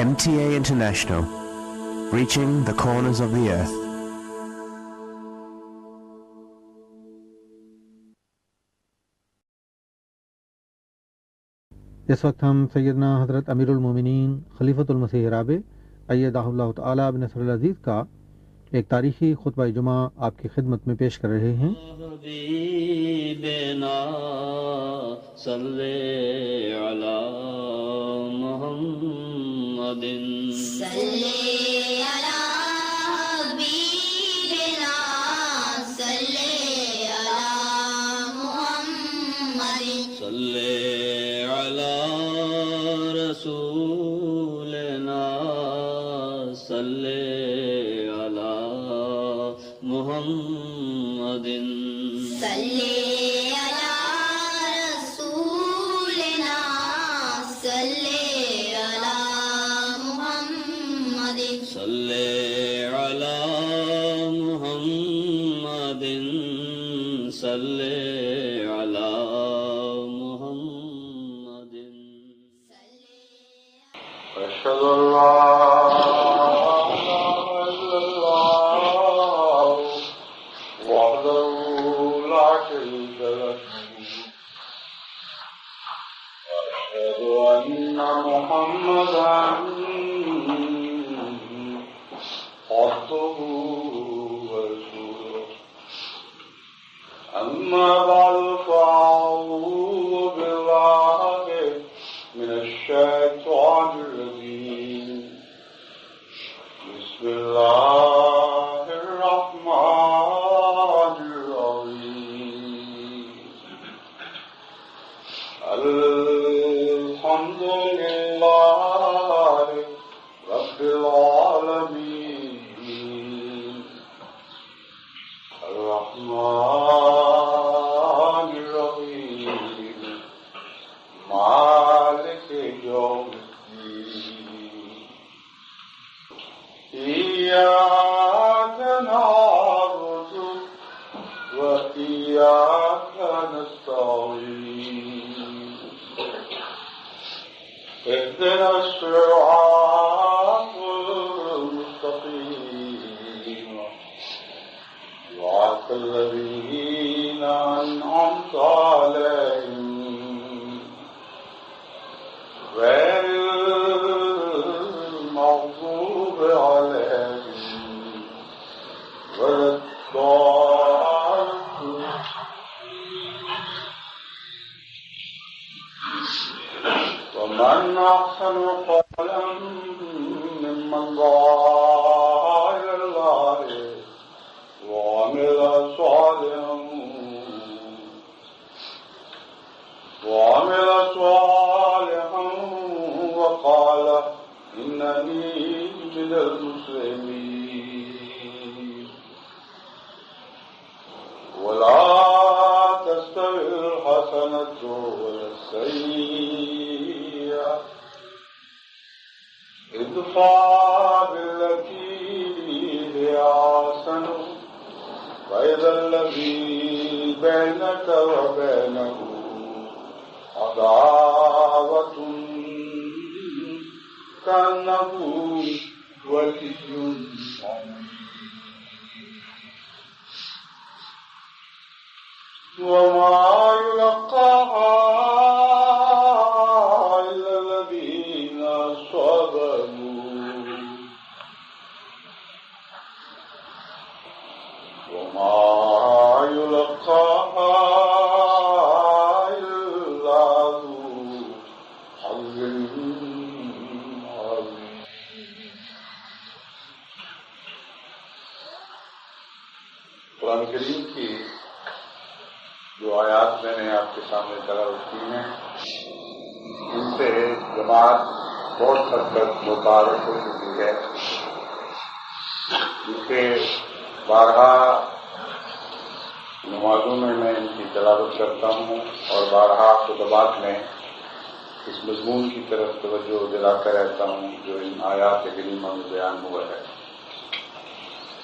MTA International, reaching the corners of the earth. اس وقت ہم سیدنا حضرت امیر المومنین خلیفۃ المسیح رابع ایدہ اللہ تعالی بنصر العزیز کا ایک تاریخی خطبہ جمعہ آپ کی خدمت میں پیش کر رہے ہیں۔ حبیبنا صلی علی محمد صلی علی حبیبنا صلی علی محمد صلی علی رسولنا صلی محمد صلی علی رسولنا صلی علی محمد صلی علی محمد صلی علی محمد اشہد اللہ محمدا عبده ورسوله أما بعد فأعوذ بالله من الشيطان الرجيم بسم الله الرحمن الرحيم الحمد لله رب العالمين الرحمن الرحيم مالك يوم الدين إياك نعبد وإياك نستعين اهدنا الصراط المستقيم صراط الذين أنعمت عليهم غير المغضوب عليهم ولا الضالين ومن أحسن قولا ممن دعا إلى الله وعمل صالحا وقال إنني من المسلمين ولا تستوي الحسنة ولا السيئة ادفع بالتي هي أحسن فإذا الذي بينك وبينه عداوة كأنه ولي حميم وما يلقاها إلا الذين صبروا وما يلقاها إلا ذو حظ عظيم قرآن کریم کی جو آیات میں نے آپ کے سامنے تلاوت کی ہیں ان سے جماعت بہت حد تک متعارف ہو چکی ہے، جسے بارہا نمازوں میں ان کی تلاوت کرتا ہوں اور بارہا خطبات میں اس مضمون کی طرف توجہ دلاتا رہتا ہوں جو ان آیات کریمہ میں بیان ہوا ہے،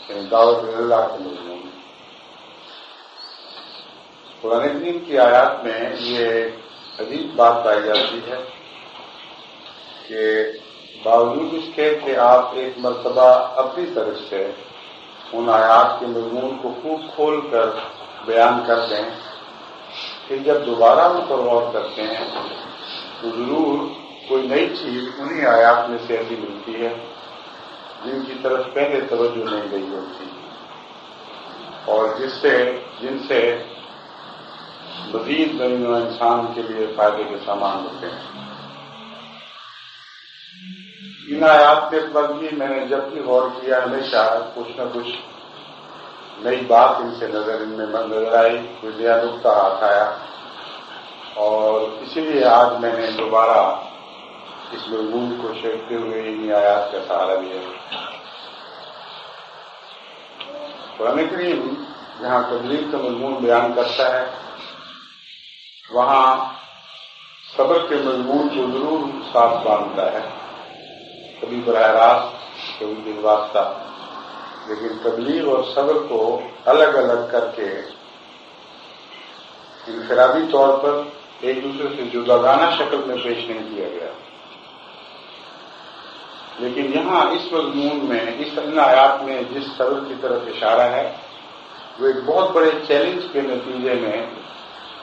یعنی دعوت اللہ کے مضمون۔ قرآن کریم کی آیات میں یہ عجیب بات پائی جاتی ہے کہ باوجود اس کے کہ آپ ایک مرتبہ اپنی طرف سے ان آیات کے مضمون کو خوب کھول کر بیان کر دیں، پھر جب دوبارہ ان پر غور کرتے ہیں تو ضرور کوئی نئی چیز انہی آیات میں سے ایسی ملتی ہے جن کی طرف پہلے توجہ نہیں گئی ہوتی اور جن سے مزید زمین و انسان کے لیے فائدے کے سامان ہوتے ہیں۔ ان آیات کے پر بھی میں نے جب بھی غور کیا ہمیشہ کچھ نہ کچھ نئی بات ان میں نظر آئی، کوئی نیا نقطہ ہاتھ آیا، اور اسی لیے آج میں نے دوبارہ اس مضمون کو چھیڑتے ہوئے ان آیات کا سہارا لیا۔ قرآن کریم جہاں تبلیغ کا مضمون بیان کرتا ہے وہاں صبر کے مضمون کو ضرور ساتھ باندھتا ہے، کبھی براہ راست کبھی بالواسطہ، لیکن تبلیغ اور صبر کو الگ الگ کر کے انفرادی طور پر ایک دوسرے سے جداگانہ شکل میں پیش نہیں کیا گیا، لیکن یہاں اس مضمون میں ان آیات میں جس صبر کی طرف اشارہ ہے وہ ایک بہت بڑے چیلنج کے نتیجے میں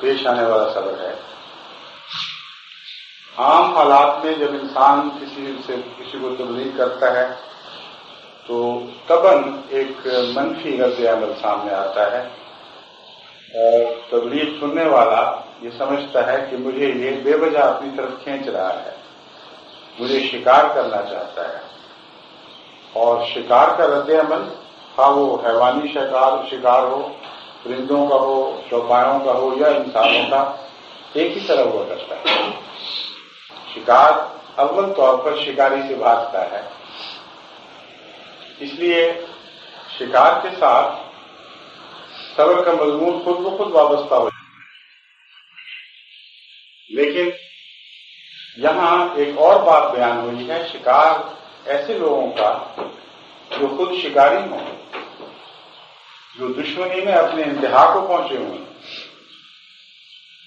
پیش آنے والا صبر ہے۔ عام حالات میں جب انسان کسی کو تبلیغ کرتا ہے تو طبعاً ایک منفی رد عمل سامنے آتا ہے، اور تبلیغ سننے والا یہ سمجھتا ہے کہ مجھے یہ بے وجہ اپنی طرف کھینچ رہا ہے، مجھے شکار کرنا چاہتا ہے، اور شکار کا رد عمل خواہ وہ حیوانی شکار ہو، پرندوں کا ہو، چوپایوں کا ہو یا انسانوں کا، ایک ہی طرح ہوا کرتا ہے۔ شکار اول طور پر شکاری سے بھاگتا ہے، اس لیے شکار کے ساتھ صبر کا مضمون خود بخود وابستہ ہو جاتا ہے۔ لیکن یہاں ایک اور بات بیان ہوئی ہے، شکار ایسے لوگوں کا جو خود شکاری ہوں، جو دشمنی میں اپنے انتہا کو پہنچے ہوئے ہیں۔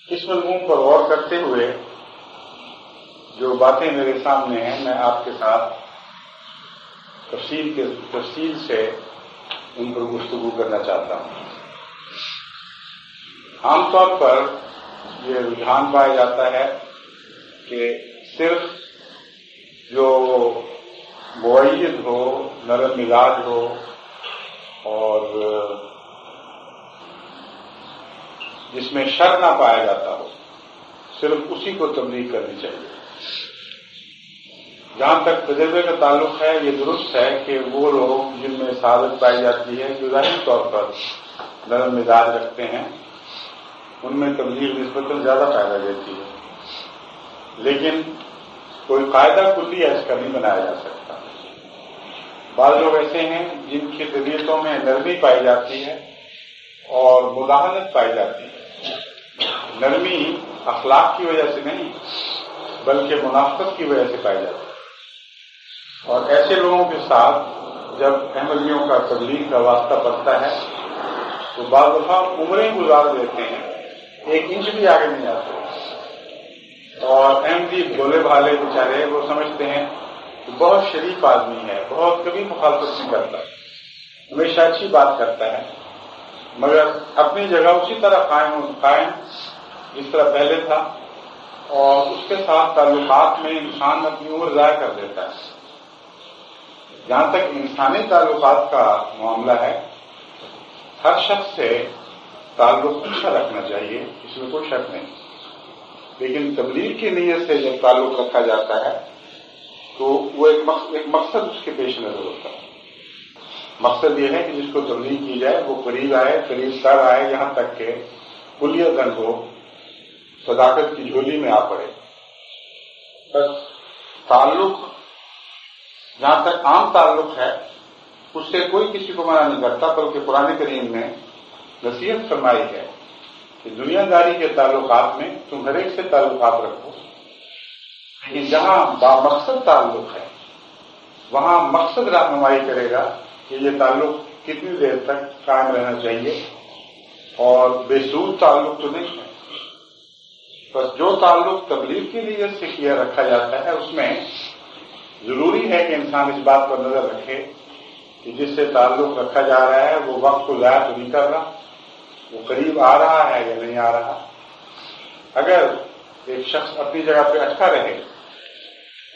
اس مضمون پر غور کرتے ہوئے جو باتیں میرے سامنے ہیں میں آپ کے ساتھ تفصیل سے ان پر گفتگو کرنا چاہتا ہوں۔ عام طور پر یہ رجحان پایا جاتا ہے کہ صرف جو معید ہو، نرم مزاج ہو اور جس میں شر نہ پایا جاتا ہو، صرف اسی کو تبلیغ کرنی چاہیے۔ جہاں تک تجربے کا تعلق ہے یہ درست ہے کہ وہ لوگ جن میں سعادت پائی جاتی ہے جو ظاہری طور پر نرم مزاج رکھتے ہیں ان میں تبلیغ نسبتاً زیادہ فائدہ دیتی ہے، لیکن کوئی قاعدہ کلی اس کا نہیں بنایا جا سکتا۔ بعض لوگ ایسے ہیں جن کی طبیعتوں میں نرمی پائی جاتی ہے اور مداحنت پائی جاتی ہے۔ نرمی اخلاق کی وجہ سے نہیں بلکہ منافقت کی وجہ سے پائی جاتی ہے، اور ایسے لوگوں کے ساتھ جب احمدیوں کا تبلیغ کا واسطہ پڑتا ہے تو بعض دفعہ عمریں گزار دیتے ہیں، ایک انچ بھی آگے نہیں آتے، اور احمدی بھولے بھالے بیچارے وہ سمجھتے ہیں کہ بہت شریف آدمی ہے، بہت کبھی مخالفت نہیں کرتا، ہمیشہ اچھی بات کرتا ہے، مگر اپنی جگہ اسی طرح قائم جس طرح پہلے تھا، اور اس کے ساتھ تعلقات میں انسان اپنی عمر ضائع کر دیتا ہے۔ جہاں تک انسانی تعلقات کا معاملہ ہے ہر شخص سے تعلق اچھا رکھنا چاہیے، اس میں کوئی شک نہیں، لیکن تبلیغ کی نیت سے جب تعلق رکھا جاتا ہے تو وہ ایک مقصد اس کے پیش نظر ہوتا ہے۔ مقصد یہ ہے کہ جس کو تبلیغ کی جائے وہ قریب آئے، قریب تر آئے، یہاں تک کہ کلیتاً وہ صداقت کی جھولی میں آ پڑے۔ بس تعلق جہاں تک عام تعلق ہے اس سے کوئی کسی کو منع نہیں کرتا، بلکہ قرآن کریم نے نصیحت فرمائی ہے کہ دنیا داری کے تعلقات میں تم ہر ایک سے تعلقات رکھو، لیکن جہاں بامقصد تعلق ہے وہاں مقصد رہنمائی کرے گا کہ یہ تعلق کتنی دیر تک قائم رہنا چاہیے، اور بے سود تعلق تو نہیں ہے۔ بس جو تعلق تبلیغ کی نیت سے کیا رکھا جاتا ہے اس میں ضروری ہے کہ انسان اس بات پر نظر رکھے کہ جس سے تعلق رکھا جا رہا ہے وہ وقت کو ضائع تو نہیں کر رہا، وہ قریب آ رہا ہے یا نہیں آ رہا۔ اگر ایک شخص اپنی جگہ پہ اٹکا رہے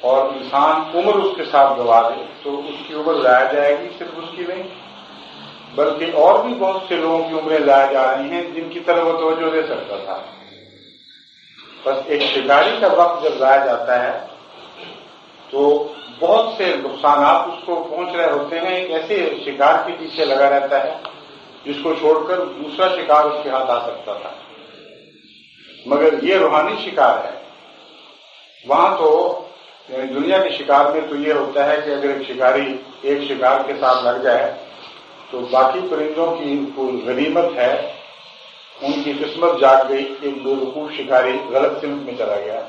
اور انسان عمر اس کے ساتھ گوا دے تو اس کی عمر ضائع جائے گی، صرف اس کی نہیں بلکہ اور بھی بہت سے لوگوں کی عمریں ضائع جا رہی ہیں جن کی طرف وہ توجہ دے سکتا تھا۔ بس ایک شکاری کا وقت جب ضائع جاتا ہے تو بہت سے نقصانات اس کو پہنچ رہے ہوتے ہیں۔ ایک ایسے شکار کے پیچھے لگا رہتا ہے جس کو چھوڑ کر دوسرا شکار اس کے ہاتھ آ سکتا تھا، مگر یہ روحانی شکار ہے۔ وہاں تو یعنی دنیا کے شکار میں تو یہ ہوتا ہے کہ اگر ایک شکاری ایک شکار کے ساتھ لگ جائے تو باقی پرندوں کی کوئی غنیمت ہے، ان کی قسمت جاگ گئی، ایک بیوقوف شکاری غلط سمت میں چلا گیا۔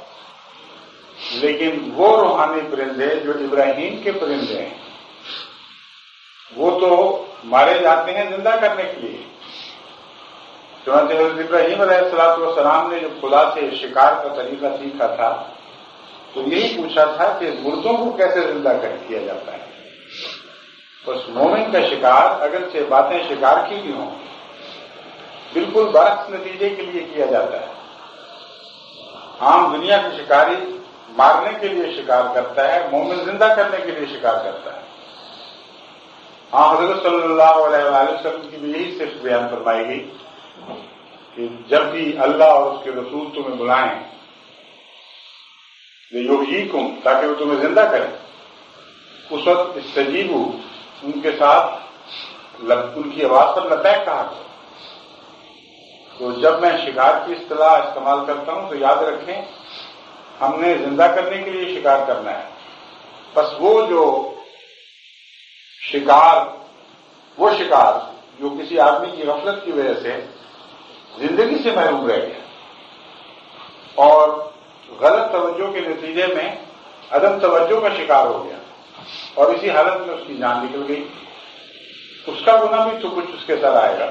لیکن وہ روحانی پرندے جو ابراہیم کے پرندے ہیں وہ تو مارے جاتے ہیں زندہ کرنے کے لیے۔ چنانچہ حضرت ابراہیم علیہ السلام نے جب خدا سے شکار کا طریقہ سیکھا تھا تو یہی پوچھا تھا کہ مردوں کو کیسے زندہ کیا جاتا ہے۔ بس مومن کا شکار اگرچہ باتیں شکار کی بھی ہوں بالکل برعکس نتیجے کے لیے کیا جاتا ہے۔ عام دنیا کی شکاری مارنے کے لیے شکار کرتا ہے، مومن زندہ کرنے کے لیے شکار کرتا ہے۔ ہاں، حضرت صلی اللہ علیہ وآلہ وسلم کی بھی یہی صرف بیان فرمائی گئی کہ جب بھی اللہ اور اس کے رسول تمہیں بلائیں لیحییکم، تاکہ وہ تمہیں زندہ کریں، اس وقت استجیبوا، ان کے ساتھ ان کی آواز پر لبیک کہا کرو۔ تو جب میں شکار کی اصطلاح استعمال کرتا ہوں تو یاد رکھیں ہم نے زندہ کرنے کے لیے شکار کرنا ہے۔ بس وہ شکار جو کسی آدمی کی غفلت کی وجہ سے زندگی سے محروم رہ گیا اور غلط توجہ کے نتیجے میں عدم توجہ کا شکار ہو گیا اور اسی حالت میں اس کی جان نکل گئی، اس کا گناہ بھی تو کچھ اس کے سر آئے گا۔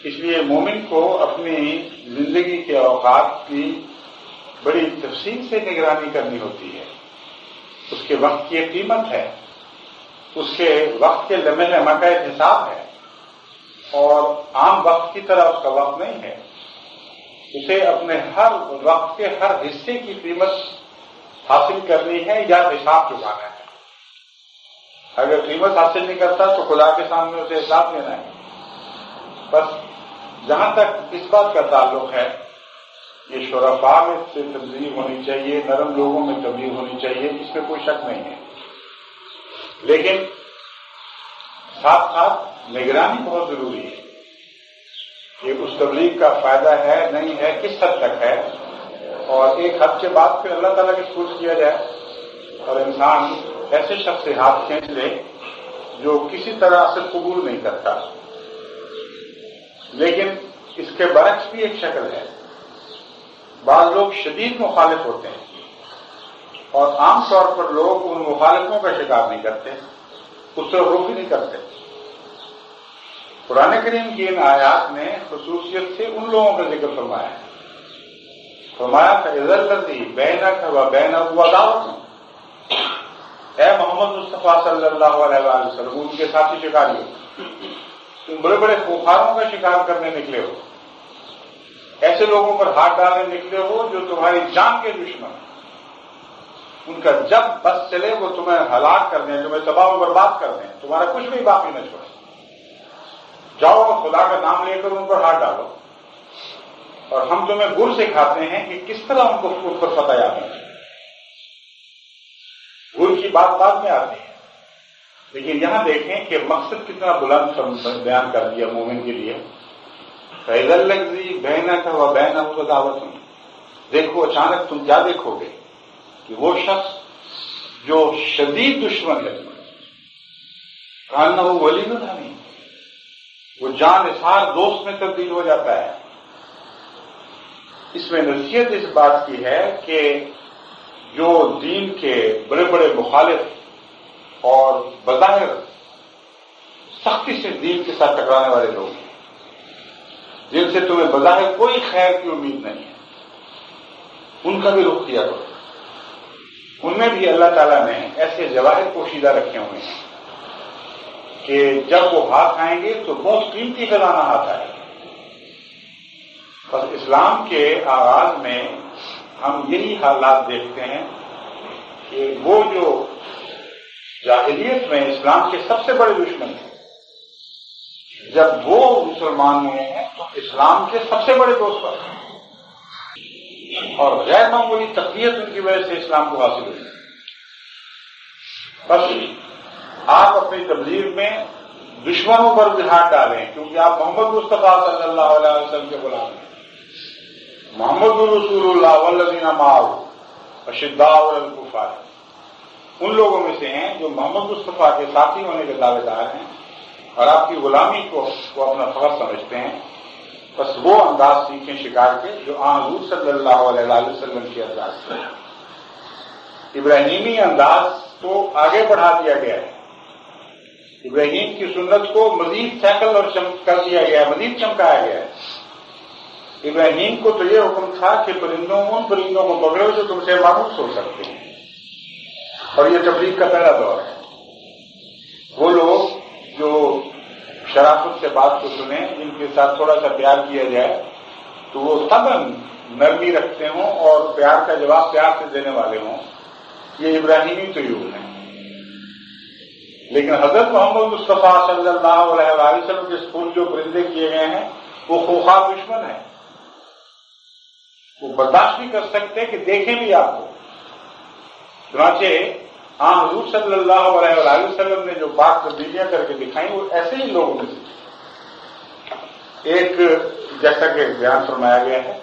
اس لیے مومن کو اپنی زندگی کے اوقات کی بڑی تفصیل سے نگرانی کرنی ہوتی ہے۔ اس کے وقت کی ایک قیمت ہے، اس کے وقت کے لمحے لمحہ کا ایک حساب ہے اور عام وقت کی طرح اس کا وقت نہیں ہے۔ اسے اپنے ہر وقت کے ہر حصے کی قیمت حاصل کرنی ہے یا حساب چکانا ہے۔ اگر قیمت حاصل نہیں کرتا تو خدا کے سامنے اسے حساب دینا ہے۔ بس جہاں تک اس بات کا تعلق ہے یہ شرفاء میں سے تبدیلی ہونی چاہیے، نرم لوگوں میں تبدیل ہونی چاہیے، اس میں کوئی شک نہیں ہے، لیکن ساتھ ساتھ نگرانی بہت ضروری ہے کہ اس تبلیغ کا فائدہ ہے نہیں ہے، کس حد تک ہے، اور ایک حد کے بعد پھر اللہ تعالیٰ کی سوچ کیا جائے اور انسان ایسے شخص سے ہاتھ کھینچ لے جو کسی طرح سے قبول نہیں کرتا۔ لیکن اس کے برعکس بھی ایک شکل ہے، بعض لوگ شدید مخالف ہوتے ہیں اور عام طور پر لوگ ان مخالفوں کا شکار نہیں کرتے، اس طرف رخ بھی نہیں کرتے۔ قرآن کریم کی ان آیات نے خصوصیت سے ان لوگوں کا ذکر فرمایا ہے۔ فرمایا تھا اذا الذی بینک و بینہ عداوۃ، اے محمد مصطفیٰ صلی اللہ علیہ وآلہ وسلم، ان کے ساتھی شکاری ہو، تم بڑے بڑے خوفاروں کا شکار کرنے نکلے ہو، ایسے لوگوں پر ہاتھ ڈالنے نکلے ہو جو تمہاری جان کے دشمن، ان کا جب بس چلے وہ تمہیں ہلاک کر دیں، تمہیں تباہ و برباد کر دیں، تمہارا کچھ بھی باقی نہ چھوڑے۔ جاؤ خدا کا نام لے کر ان پر ہاتھ ڈالو، اور ہم تمہیں گر سکھاتے ہیں کہ کس طرح ان کو اس پر فتح یاد ہے۔ گر کی بات بعد میں آتی ہے، لیکن یہاں دیکھیں کہ مقصد کتنا بلند بیان کر دیا مومن کے لیے۔ فَإِذَا الَّذِي بَيْنَكَ وَبَيْنَهُ عَدَاوَةٌ، دیکھو اچانک تم کیا دیکھو گے کہ وہ شخص جو شدید دشمن ہے کَأَنَّهُ وَلِيٌّ حَمِيمٌ، وہ جان نثار دوست میں تبدیل ہو جاتا ہے۔ اس میں نصیحت اس بات کی ہے کہ جو دین کے بڑے بڑے مخالف اور بظاہر سختی سے دین کے ساتھ ٹکرانے والے لوگ ہیں، جن سے تمہیں بظاہر کوئی خیر کی امید نہیں ہے، ان کا بھی رخ کیا کرو۔ ان میں بھی اللہ تعالیٰ نے ایسے جواہر پوشیدہ رکھے ہوئے ہیں کہ جب وہ ہاتھ آئیں گے تو بہت قیمتی خزانہ ہاتھ آئے گا۔ بس اسلام کے آغاز میں ہم یہی حالات دیکھتے ہیں کہ وہ جو جاہلیت میں اسلام کے سب سے بڑے دشمن تھے، جب وہ مسلمان ہوئے ہیں تو اسلام کے سب سے بڑے دوست بنے، اور غیر معمولی تقویت ان کی وجہ سے اسلام کو حاصل ہوئی۔ بس آپ اپنی تبلیغ میں دشمنوں پر بھی ہاتھ ڈالیں، کیونکہ آپ محمد مصطفیٰ صلی اللہ علیہ وسلم کے غلام ہیں۔ محمد رسول اللہ والذین معہ اشداء علی الکفار، ان لوگوں میں سے ہیں جو محمد مصطفیٰ کے ساتھی ہونے کے دعوے دار ہیں اور آپ کی غلامی کو اپنا فخر سمجھتے ہیں۔ بس وہ انداز سیکھیں شکار کے جو حضور صلی اللہ علیہ وسلم کے انداز سے، ابراہیمی انداز کو آگے بڑھا دیا گیا ہے، ابراہیم کی سنت کو مزید سینکل اور کر دیا گیا ہے، مزید چمکایا گیا ہے۔ ابراہیم کو تو یہ حکم تھا کہ ان پرندوں کو پکڑو جو تم سے مانوس ہو سکتے ہیں، اور یہ تبلیغ کا پہلا دور ہے۔ وہ لوگ جو شرافت سے بات کو سنیں، جن کے ساتھ تھوڑا سا پیار کیا جائے تو وہ سبن نرمی رکھتے ہوں اور پیار کا جواب پیار سے دینے والے ہوں، یہ ابراہیمی طیور ہیں۔ لیکن حضرت محمد مصطفیٰ صلی اللہ علیہ وسلم کے سپرد جو پرندے کیے گئے ہیں وہ خوخار دشمن ہیں، وہ برداشت نہیں کر سکتے کہ دیکھیں بھی آپ کو۔ چنانچہ حضور صلی اللہ علیہ وسلم نے جو بات تبدیلیاں کر کے دکھائیں وہ ایسے ہی لوگوں میں سے ایک، جیسا کہ بیان فرمایا گیا ہے،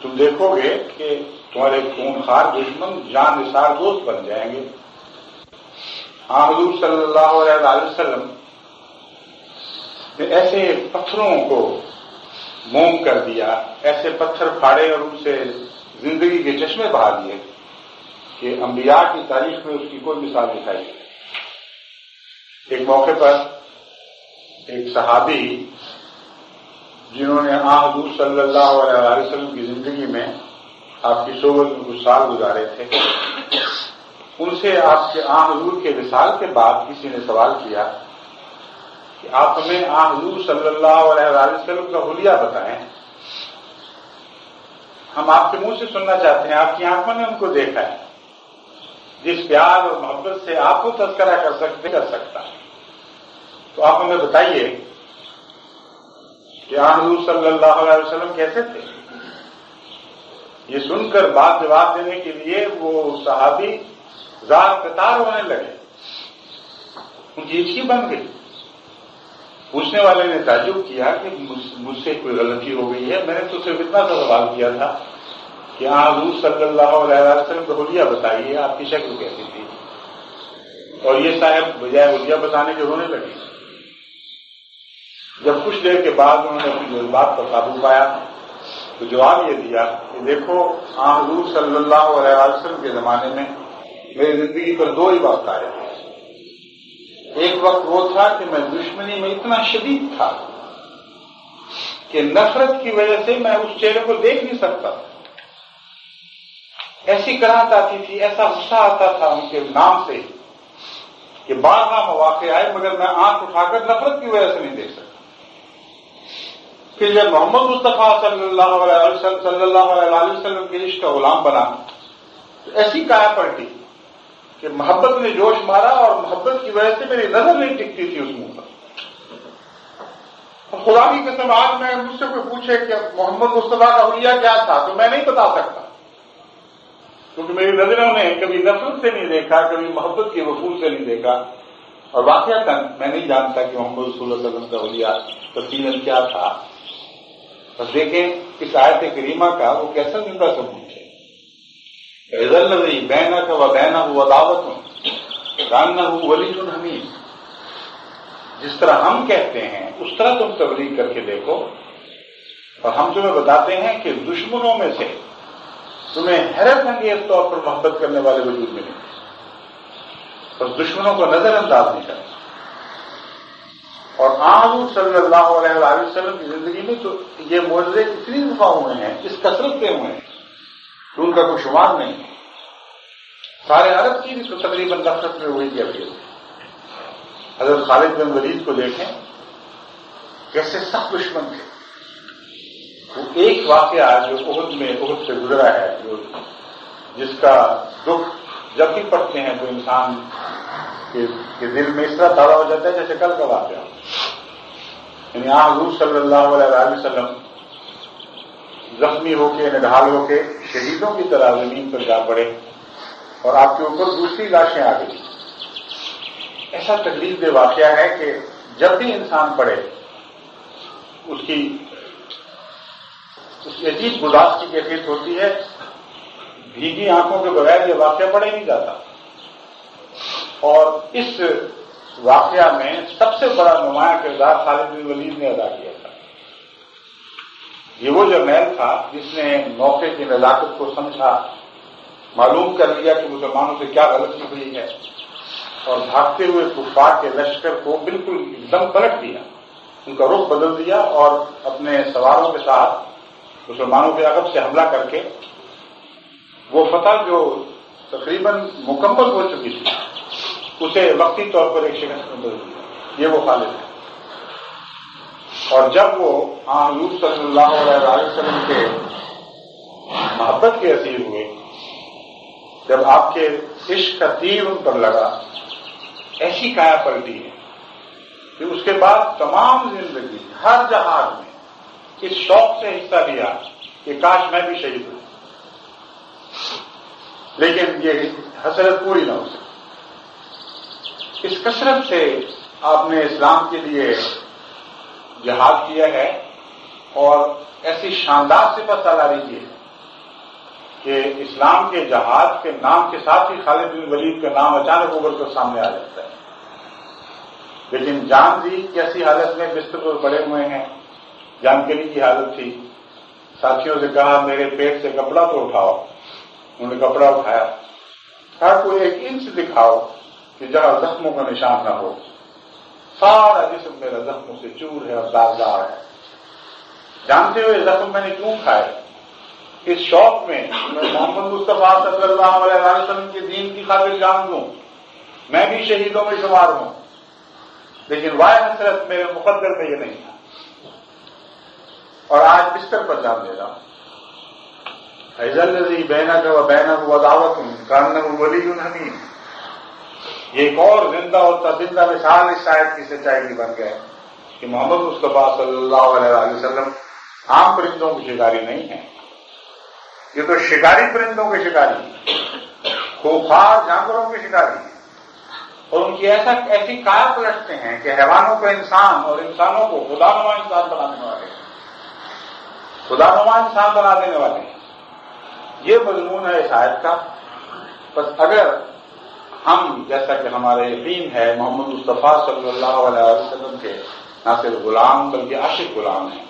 تم دیکھو گے کہ تمہارے خونخوار دشمن جان نثار دوست بن جائیں گے۔ حضور صلی اللہ علیہ وسلم نے ایسے پتھروں کو موم کر دیا، ایسے پتھر پھاڑے اور ان سے زندگی کے چشمے بہا دیے کہ انبیاء کی تاریخ میں اس کی کوئی مثال دکھائی۔ ایک موقع پر ایک صحابی جنہوں نے حضور صلی اللہ علیہ وسلم کی زندگی میں آپ کی صحبت میں کچھ سال گزارے تھے، ان سے آپ کے حضور کے وصال کے بعد کسی نے سوال کیا کہ آپ ہمیں حضور صلی اللہ علیہ وسلم کا حلیہ بتائیں، ہم آپ کے منہ سے سننا چاہتے ہیں، آپ کی آنکھوں نے ان کو دیکھا ہے، جس پیار اور محبت سے آپ کو تذکرہ کر سکتا ہے، تو آپ ہمیں بتائیے کہ حضور صلی اللہ علیہ وسلم کیسے تھے۔ یہ سن کر بات جواب دینے کے لیے وہ صحابی زار قطار ہونے لگے، ان کی ہچکی بن گئی۔ پوچھنے والے نے تعجب کیا کہ مجھ سے کوئی غلطی ہو گئی ہے، میں نے تو صرف اتنا سا سوال کیا تھا کہ حضور صلی اللہ علیہ وسلم کا حلیہ بتائیے، آپ کی شکل کیسی تھی، اور یہ صاحب بجائے حلیہ بتانے کے رونے لگے۔ جب کچھ دیر کے بعد انہوں نے اپنی جذبات پر قابو پایا تو جواب یہ دیا کہ دیکھو حضور صلی اللہ علیہ وسلم کے زمانے میں میری زندگی پر دو ہی وقت آئے تھے۔ ایک وقت وہ تھا کہ میں دشمنی میں اتنا شدید تھا کہ نفرت کی وجہ سے میں اس چہرے کو دیکھ نہیں سکتا، ایسی کراہت آتی تھی، ایسا غصہ آتا تھا ان کے نام سے کہ بارہا مواقع آئے مگر میں آنکھ اٹھا کر نفرت کی وجہ سے نہیں دیکھ سکتا۔ پھر جب محمد مصطفیٰ صلی اللہ علیہ وسلم کے عشق کا غلام بنا تو ایسی کایا پلٹی کہ محبت نے جوش مارا اور محبت کی وجہ سے میری نظر نہیں ٹکتی تھی اس منہ پر۔ خدا کی قسم آج میں مجھ سے کوئی پوچھے کہ محمد مصطفیٰ کا حلیہ کیا تھا تو میں نہیں بتا سکتا، کیونکہ میری نظروں نے کبھی نفرت سے نہیں دیکھا، کبھی محبت کے وفور سے نہیں دیکھا، اور واقعتاً میں نہیں جانتا کہ محمد رسول اللہ صلی اللہ علیہ وسلم کا حلیہ تفصیلاً کیا تھا۔ بس دیکھیں اس آیت کریمہ کا وہ کیسا زندہ ثبوت ہے۔ اذا الذی بینک و بینہ عداوۃ کانہ ولی حمیم، جس طرح ہم کہتے ہیں اس طرح تم تبلیغ کر کے دیکھو، اور ہم تمہیں بتاتے ہیں کہ دشمنوں میں سے تمہیں حیرت انگیز طور پر محبت کرنے والے وجود ملیں گے، اور دشمنوں کو نظر انداز نہیں کرنا۔ اور حضور صلی اللہ علیہ وسلم کی زندگی میں تو یہ معجزے اتنی دفعہ ہوئے ہیں، اس کثرت سے ہوئے ہیں کہ ان کا کوئی شمار نہیں ہے۔ سارے عرب کی بھی تو تقریباً نفرت میں وہی کیفیت ہے. حضرت خالد بن ولید کو دیکھیں کیسے سخت دشمن تھے. وہ ایک واقعہ جو احد سے گزرا ہے، جس کا دکھ جب بھی پڑھتے ہیں تو انسان کے دل میں اس طرح تازہ ہو جاتا ہے جیسے کل کا واقعہ. یعنی حضور صلی اللہ علیہ وسلم زخمی ہو کے نڈھال ہو کے شہیدوں کی طرح زمین پر جا پڑے اور آپ کے اوپر دوسری لاشیں آ گئی. ایسا تکلیف دہ واقعہ ہے کہ جب بھی انسان پڑھے اس کی عجیب گداس کی کیفیت ہوتی ہے. بھیگی آنکھوں کے بغیر یہ واقعہ پڑھا ہی نہیں جاتا. اور اس واقعہ میں سب سے بڑا نمایاں کردار خالد بن ولید نے ادا کیا تھا. یہ وہ جرنیل تھا جس نے موقع کی نزاکت کو سمجھا، معلوم کر لیا کہ مسلمانوں سے کیا غلطی ہوئی ہے، اور بھاگتے ہوئے کفار کے لشکر کو بالکل ایک دم پلٹ دیا، ان کا رخ بدل دیا اور اپنے سواروں کے ساتھ مسلمانوں کے عقب سے حملہ کر کے وہ فتح جو تقریباً مکمل ہو چکی تھی اسے وقتی طور پر ایک شکست میں بدل دیا. یہ وہ خالد ہے. اور جب وہ حضور صلی اللہ علیہ وسلم کے محبت کے اسیر ہوئے، جب آپ کے عشق کا تیر ان پر لگا، ایسی کایا پلٹی ہے کہ اس کے بعد تمام زندگی ہر جہاد میں اس شوق سے حصہ لیا کہ کاش میں بھی شہید ہوں، لیکن یہ حسرت پوری نہ ہو سکی. اس کثرت سے آپ نے اسلام کے لیے جہاد کیا ہے اور ایسی شاندار صفت سالاری کی ہے کہ اسلام کے جہاد کے نام کے ساتھ ہی خالد بن ولید کا نام اچانک ابھر کر سامنے آ جاتا ہے. لیکن جان دی کیسی حالت میں بستر پر پڑے ہوئے ہیں، جان کلی کی حالت تھی. ساتھیوں سے کہا میرے پیٹ سے کپڑا تو اٹھاؤ. انہوں نے کپڑا اٹھایا. کہا کوئی 1 انچ دکھاؤ کہ جہاں زخموں کا نشان نہ ہو. سارا جسم میرا زخموں سے چور ہے اور داغدار ہے. جانتے ہوئے زخم میں نے کیوں کھائے؟ اس شوق میں محمد مصطفیٰ صلی اللہ علیہ وسلم کے دین کی خاطر جان دوں، میں بھی شہیدوں میں شمار ہوں، لیکن وائے حسرت میرے مقدر میں یہ نہیں تھا. اور آج بستر پر جان دے رہا ہوں. فیضل الذی بینک و بینہ عداوۃ کانہ ولی حمیم. یہ ایک اور زندہ اور تازندہ مثال اس آیت کی سچائی کی بن گئے کہ محمد مصطفیٰ صلی اللہ علیہ وسلم عام پرندوں کی شکاری نہیں ہیں. یہ تو شکاری پرندوں کے شکاری ہیں، خوفار جانوروں کے شکاری ہیں، اور ان کی ایسی کایا پلٹتے ہیں کہ حیوانوں کو انسان اور انسانوں کو خدا نما انسان بنانے والے ہیں، خدا نما انسان بنا دینے والے ہیں. یہ مضمون ہے اس آیت کا. بس اگر ہم جیسا کہ ہمارے یقین ہے محمد مصطفیٰ صلی اللہ علیہ وسلم کے نہ صرف غلام بلکہ عاشق غلام ہیں،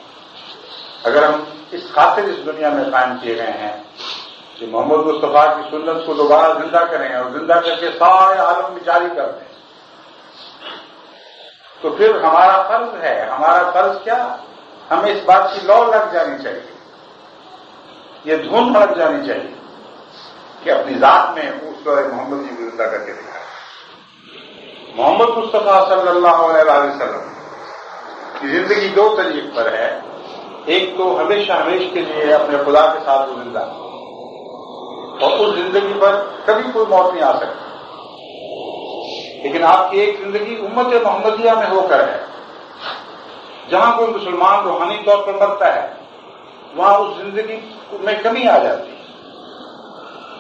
اگر ہم اس خاطر اس دنیا میں قائم کیے گئے ہیں کہ محمد مصطفیٰ کی سنت کو دوبارہ زندہ کریں اور زندہ کر کے سارے عالم میں جاری کر دیں، تو پھر ہمارا فرض ہے، ہمارا فرض کیا، ہمیں اس بات کی لو لگ جانی چاہیے، یہ دھن لگ جانی چاہیے کہ اپنی ذات میں اس طرح محمد جی کو زندہ کر کے دکھائے. محمد مصطفیٰ صلی اللہ علیہ وسلم کی زندگی 2 طریق پر ہے. ایک تو ہمیشہ کے لیے اپنے خدا کے ساتھ وہ زندہ، اور اس زندگی پر کبھی کوئی موت نہیں آ سکتی. لیکن آپ کی ایک زندگی امت محمدیہ میں ہو کر ہے. جہاں کوئی مسلمان روحانی طور پر مرتا ہے وہاں اس زندگی میں کمی آ جاتی ہے.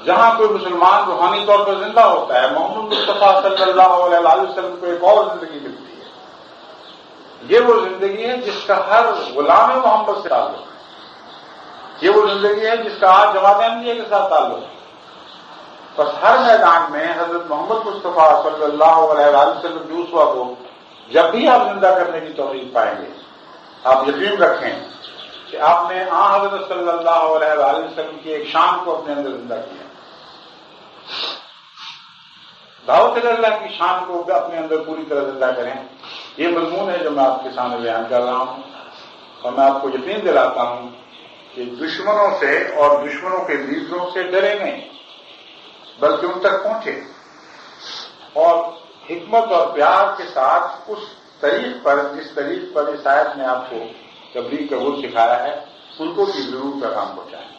جہاں کوئی مسلمان روحانی طور پر زندہ ہوتا ہے محمد مصطفیٰ صلی اللہ علیہ وسلم کو ایک اور زندگی ملتی ہے. یہ وہ زندگی ہے جس کا ہر غلام محمد سے تعلق ہے. یہ وہ زندگی ہے جس کا آج جماعت احمدیہ کے ساتھ تعلق ہے. بس ہر میدان میں حضرت محمد مصطفیٰ صلی اللہ علیہ وسلم کی اسوہ کو جب بھی آپ زندہ کرنے کی توفیق پائیں گے، آپ یقین رکھیں کہ آپ نے حضرت صلی اللہ علیہ وسلم کی ایک شان کو اپنے اندر زندہ کیا. دعوت اللہ کی شان کو اپنے اندر پوری طرح زندہ کریں. یہ مضمون ہے جو میں آپ کے سامنے بیان کر رہا ہوں، اور میں آپ کو یقین دلاتا ہوں کہ دشمنوں سے اور دشمنوں کے لیڈروں سے ڈرے نہیں. بلکہ ان تک پہنچے اور حکمت اور پیار کے ساتھ اس طریق پر جس طریق پر اس آیت نے آپ کو تبلیغ کا وہ سکھایا ہے ان کو بھی ضرور پیغام پہنچائیں.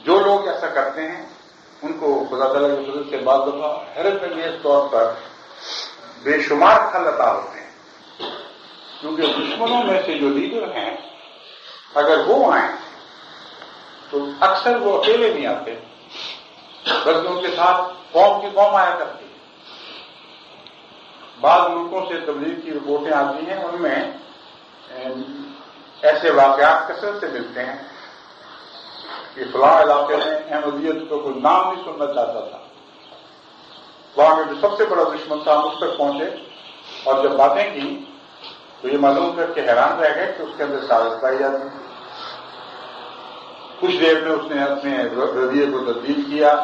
جو لوگ ایسا کرتے ہیں ان کو خدا تعالیٰ کی فضل سے بعض دفعہ حیرت انگیز طور پر بے شمار پھل عطا ہوتے ہیں، کیونکہ دشمنوں میں سے جو لیڈر ہیں اگر وہ آئیں تو اکثر وہ اکیلے نہیں آتے بلکہ ان کے ساتھ قوم کی قوم آیا کرتی ہے. بعض ملکوں سے تبلیغ کی رپورٹیں آتی ہیں، ان میں ایسے واقعات کثرت سے ملتے ہیں کہ فلاں علاقے میں احمدیت کو کوئی نام نہیں سننا چاہتا تھا، وہاں میں جو سب سے بڑا دشمن تھا ہم اس تک پہنچے اور جب باتیں کی تو یہ معلوم کر کے حیران رہ گئے کہ اس کے اندر سازش پائی جاتی تھی. کچھ دیر میں اس نے اپنے رویے کو تبدیل کیا،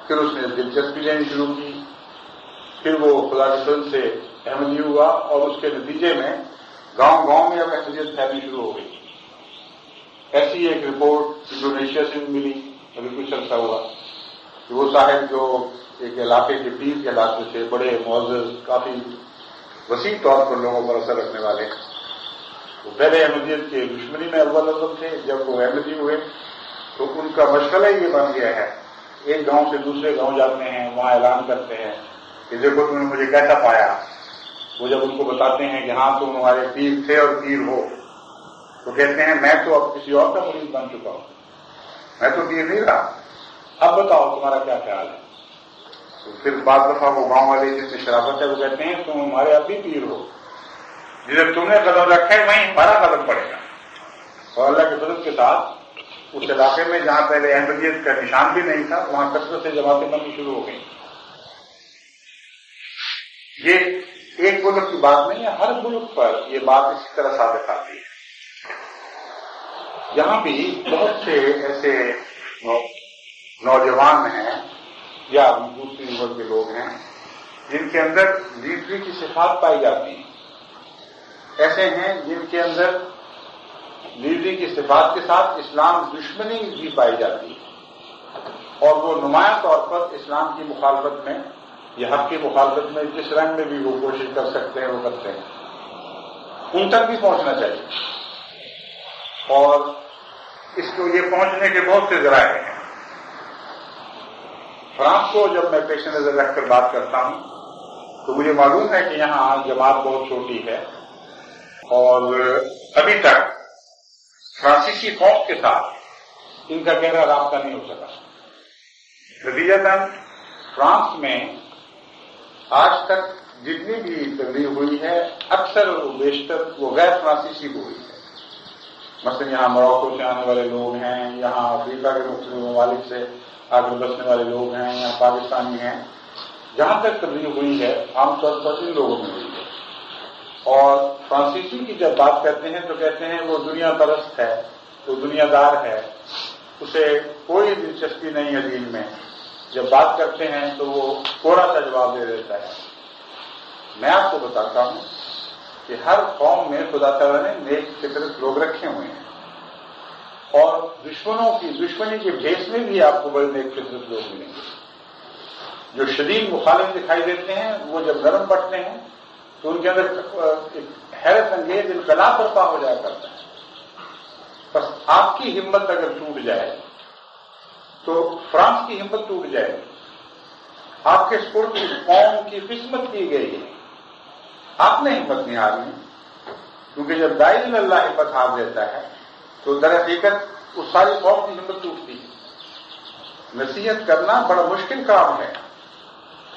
پھر اس نے دلچسپی لینی شروع کی، پھر وہ خدا کے فضل سے احمدی ہوا اور اس کے نتیجے میں گاؤں گاؤں میں اب احمدیت پھیلنی شروع ہو گئی. ایسی ایک رپورٹ انڈونیشیا سے بھی ملی ابھی کچھ عرصہ ہوا کہ وہ صاحب جو ایک علاقے کے پیر کے علاقے سے بڑے معزز کافی وسیع طور پر لوگوں پر اثر رکھنے والے، وہ پہلے احمدیت کے دشمنی میں اول تھے. جب وہ احمدی ہوئے تو ان کا مشغلہ یہ بن گیا ہے، ایک گاؤں سے دوسرے گاؤں جاتے ہیں، وہاں اعلان کرتے ہیں کہ دیکھو تم نے مجھے کیسا پایا. وہ جب ان کو بتاتے ہیں کہ ہاں تم ہمارے پیر تھے اور پیر ہو، تو کہتے ہیں میں تو اب کسی اور کا مرید بن چکا ہوں، میں تو پیر نہیں رہا، اب بتاؤ تمہارا کیا خیال ہے. تو پھر بعض دفعہ وہ گاؤں والے جس میں شرافت ہے وہ کہتے ہیں تم ہمارے اب بھی پیر ہو، جدھر تم نے قدم رکھا ہے وہیں ہمارا قدم پڑے گا. اور اللہ کے فضل کے ساتھ اس علاقے میں جہاں پہلے احمدیت کا نشان بھی نہیں تھا وہاں کثرت سے جماعتیں بننی شروع ہو گئی. یہ ایک ملک کی بات نہیں ہے، ہر ملک پر یہ بات اسی طرح ثابت آتی ہے. یہاں بھی بہت سے ایسے نوجوان ہیں یا دوسری عمر کے لوگ ہیں جن کے اندر لیڈری کی صفات پائی جاتی ہیں. ایسے ہیں جن کے اندر لیڈری کی صفات کے ساتھ اسلام دشمنی بھی پائی جاتی ہے اور وہ نمایاں طور پر اسلام کی مخالفت میں یا حق کی مخالفت میں جس رنگ میں بھی وہ کوشش کر سکتے ہیں وہ کرتے ہیں. ان تک بھی پہنچنا چاہیے اور اس کو یہ پہنچنے کے بہت سے ذرائع ہیں. فرانس کو جب میں پیش نظر رکھ کر بات کرتا ہوں تو مجھے معلوم ہے کہ یہاں جماعت بہت چھوٹی ہے اور ابھی تک فرانسیسی قوم کے ساتھ ان کا گہرا رابطہ نہیں ہو سکا. نتیجتاً فرانس میں آج تک جتنی بھی تبلیغ ہوئی ہے اکثر و بیشتر وہ غیر فرانسیسی ہوئی ہے. مثلا یہاں موروکو سے آنے والے لوگ ہیں، یہاں افریقہ کے مختلف ممالک سے آ کر بسنے والے لوگ ہیں، یہاں پاکستانی ہیں. جہاں تک تبلیغ ہوئی ہے عام طور پر ان لوگوں میں ہوئی ہے. اور فرانسیسی کی جب بات کرتے ہیں تو کہتے ہیں وہ دنیا پرست ہے، وہ دنیا دار ہے، اسے کوئی دلچسپی نہیں ہے دین میں. جب بات کرتے ہیں تو وہ کوڑا سا جواب دے دیتا ہے. میں آپ کو بتاتا ہوں کہ ہر قوم میں خدا تعالیٰ نے نیک فطرت لوگ رکھے ہوئے ہیں اور دشمنوں کی دشمنی کے بھیس میں بھی آپ کو بڑے نیک فطرت لوگ ملیں گے. جو شدید مخالف دکھائی دیتے ہیں وہ جب نرم پڑتے ہیں تو ان کے اندر ایک حیرت انگیز انقلاب برپا ہو جایا کرتا ہے. بس آپ کی ہمت اگر ٹوٹ جائے تو فرانس کی ہمت ٹوٹ جائے. آپ کے سپرد کی قوم کی قسمت کی گئی ہے، آپ نے ہمت نہیں ہارنی، کیونکہ جب داعی اللہ ہمت ہار دیتا ہے تو در حقیقت اس ساری قوم کی ہمت ٹوٹتی ہے. نصیحت کرنا بڑا مشکل کام ہے.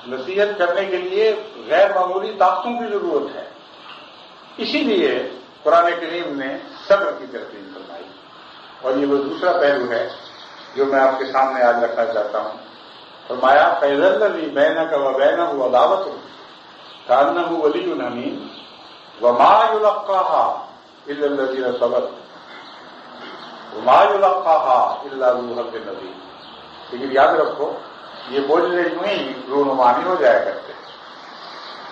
نصیحت کرنے کے لیے غیر معمولی طاقتوں کی ضرورت ہے. اسی لیے قرآن کریم نے صبر کی ترتیب فرمائی. اور یہ وہ دوسرا پہلو ہے جو میں آپ کے سامنے آج رکھنا چاہتا ہوں. فرمایا فَإِذَا الَّذِي بَيْنَكَ وَبَيْنَهُ عَدَاوَةٌ كَأَنَّهُ وَلِيٌّ حَمِيمٌ وَمَا يُلَقَّاهَا إِلَّا الَّذِينَ صَبَرُوا وَمَا يُلَقَّاهَا إِلَّا ذُو حَظٍّ عَظِيمٍ. لیکن یاد رکھو یہ معجزے یوں ہی رونمانی ہو جایا کرتے.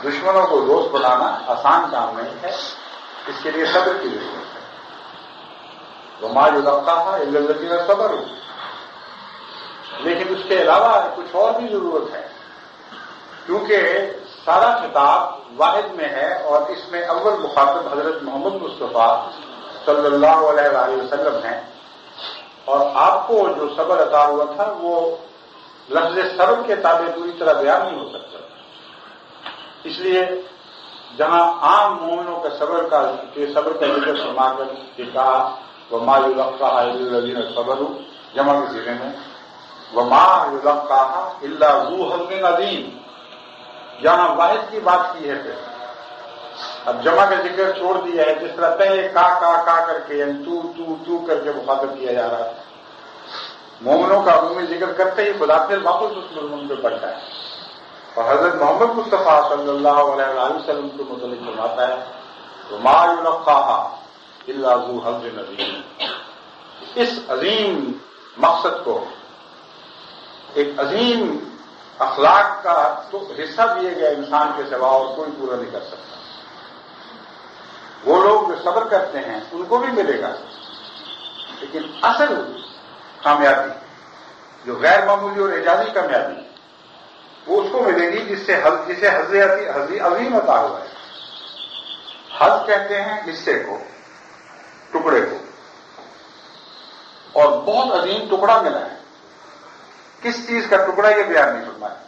دشمنوں کو دوست بنانا آسان کام نہیں ہے، اس کے لیے صبر کی ضرورت ہے. وَمَا يُلَقَّاهَا إِلَّا الَّذِينَ صَبَرُوا. لیکن اس کے علاوہ کچھ اور بھی ضرورت ہے، کیونکہ سارا خطاب واحد میں ہے اور اس میں اول مخاطب حضرت محمد مصطفیٰ صلی اللہ علیہ وآلہ وسلم ہیں، اور آپ کو جو صبر عطا ہوا تھا وہ لفظ صبر کے تابع پوری طرح بیان نہیں ہو سکتا، اس لیے جہاں عام مومنوں کا صبر کا ذکر فرما کر یہ کہا وما یلقاها الا الذین صبروا، جمع کے صیغے میں وما یلقاها الا ذو حظ عظیم، یہاں واحد کی بات کی ہے، پھر اب جمع کا ذکر چھوڑ دیا ہے، جس طرح پہلے کا کر کے یعنی تو کر کے مخاطب کیا جا رہا ہے، مومنوں کا عمومی ذکر کرتے ہی خدا پھر واپس اس مضمون پہ پڑتا ہے، اور حضرت محمد مصطفیٰ صلی اللہ علیہ وآلہ وسلم کو متعلق فرماتا ہے وما یلقاها الا ذو حظ عظیم۔ اس عظیم مقصد کو ایک عظیم اخلاق کا تو حصہ دیے گئے انسان کے سوا اور کوئی پورا نہیں کر سکتا۔ وہ لوگ جو صبر کرتے ہیں ان کو بھی ملے گا، لیکن اصل کامیابی جو غیر معمولی اور اعجازی کامیابی ہے وہ اس کو ملے گی جسے حظ عظیم عطا ہوا ہے۔ حظ کہتے ہیں حصے کو، ٹکڑے کو، اور بہت عظیم ٹکڑا ملا ہے۔ کس چیز کا ٹکڑا یہ بیان نہیں فرمایا۔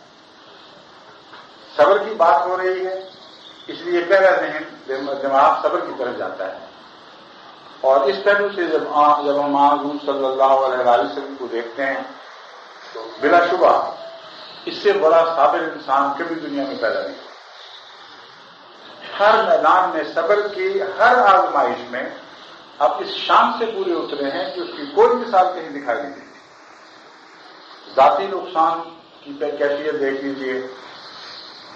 صبر کی بات ہو رہی ہے، اس لیے پہلا ذہن دماغ صبر کی طرف جاتا ہے، اور اس پہلو سے جب ہم حضور صلی اللہ علیہ وسلم کو دیکھتے ہیں تو بلا شبہ اس سے بڑا صابر انسان کبھی دنیا میں پیدا نہیں۔ ہر میدان میں صبر کی ہر آزمائش میں آپ اس شان سے پورے اترے ہیں کہ اس کی کوئی مثال کہیں دکھائی نہیں دیتی۔ ذاتی نقصان کی کیفیت دیکھ لیجیے،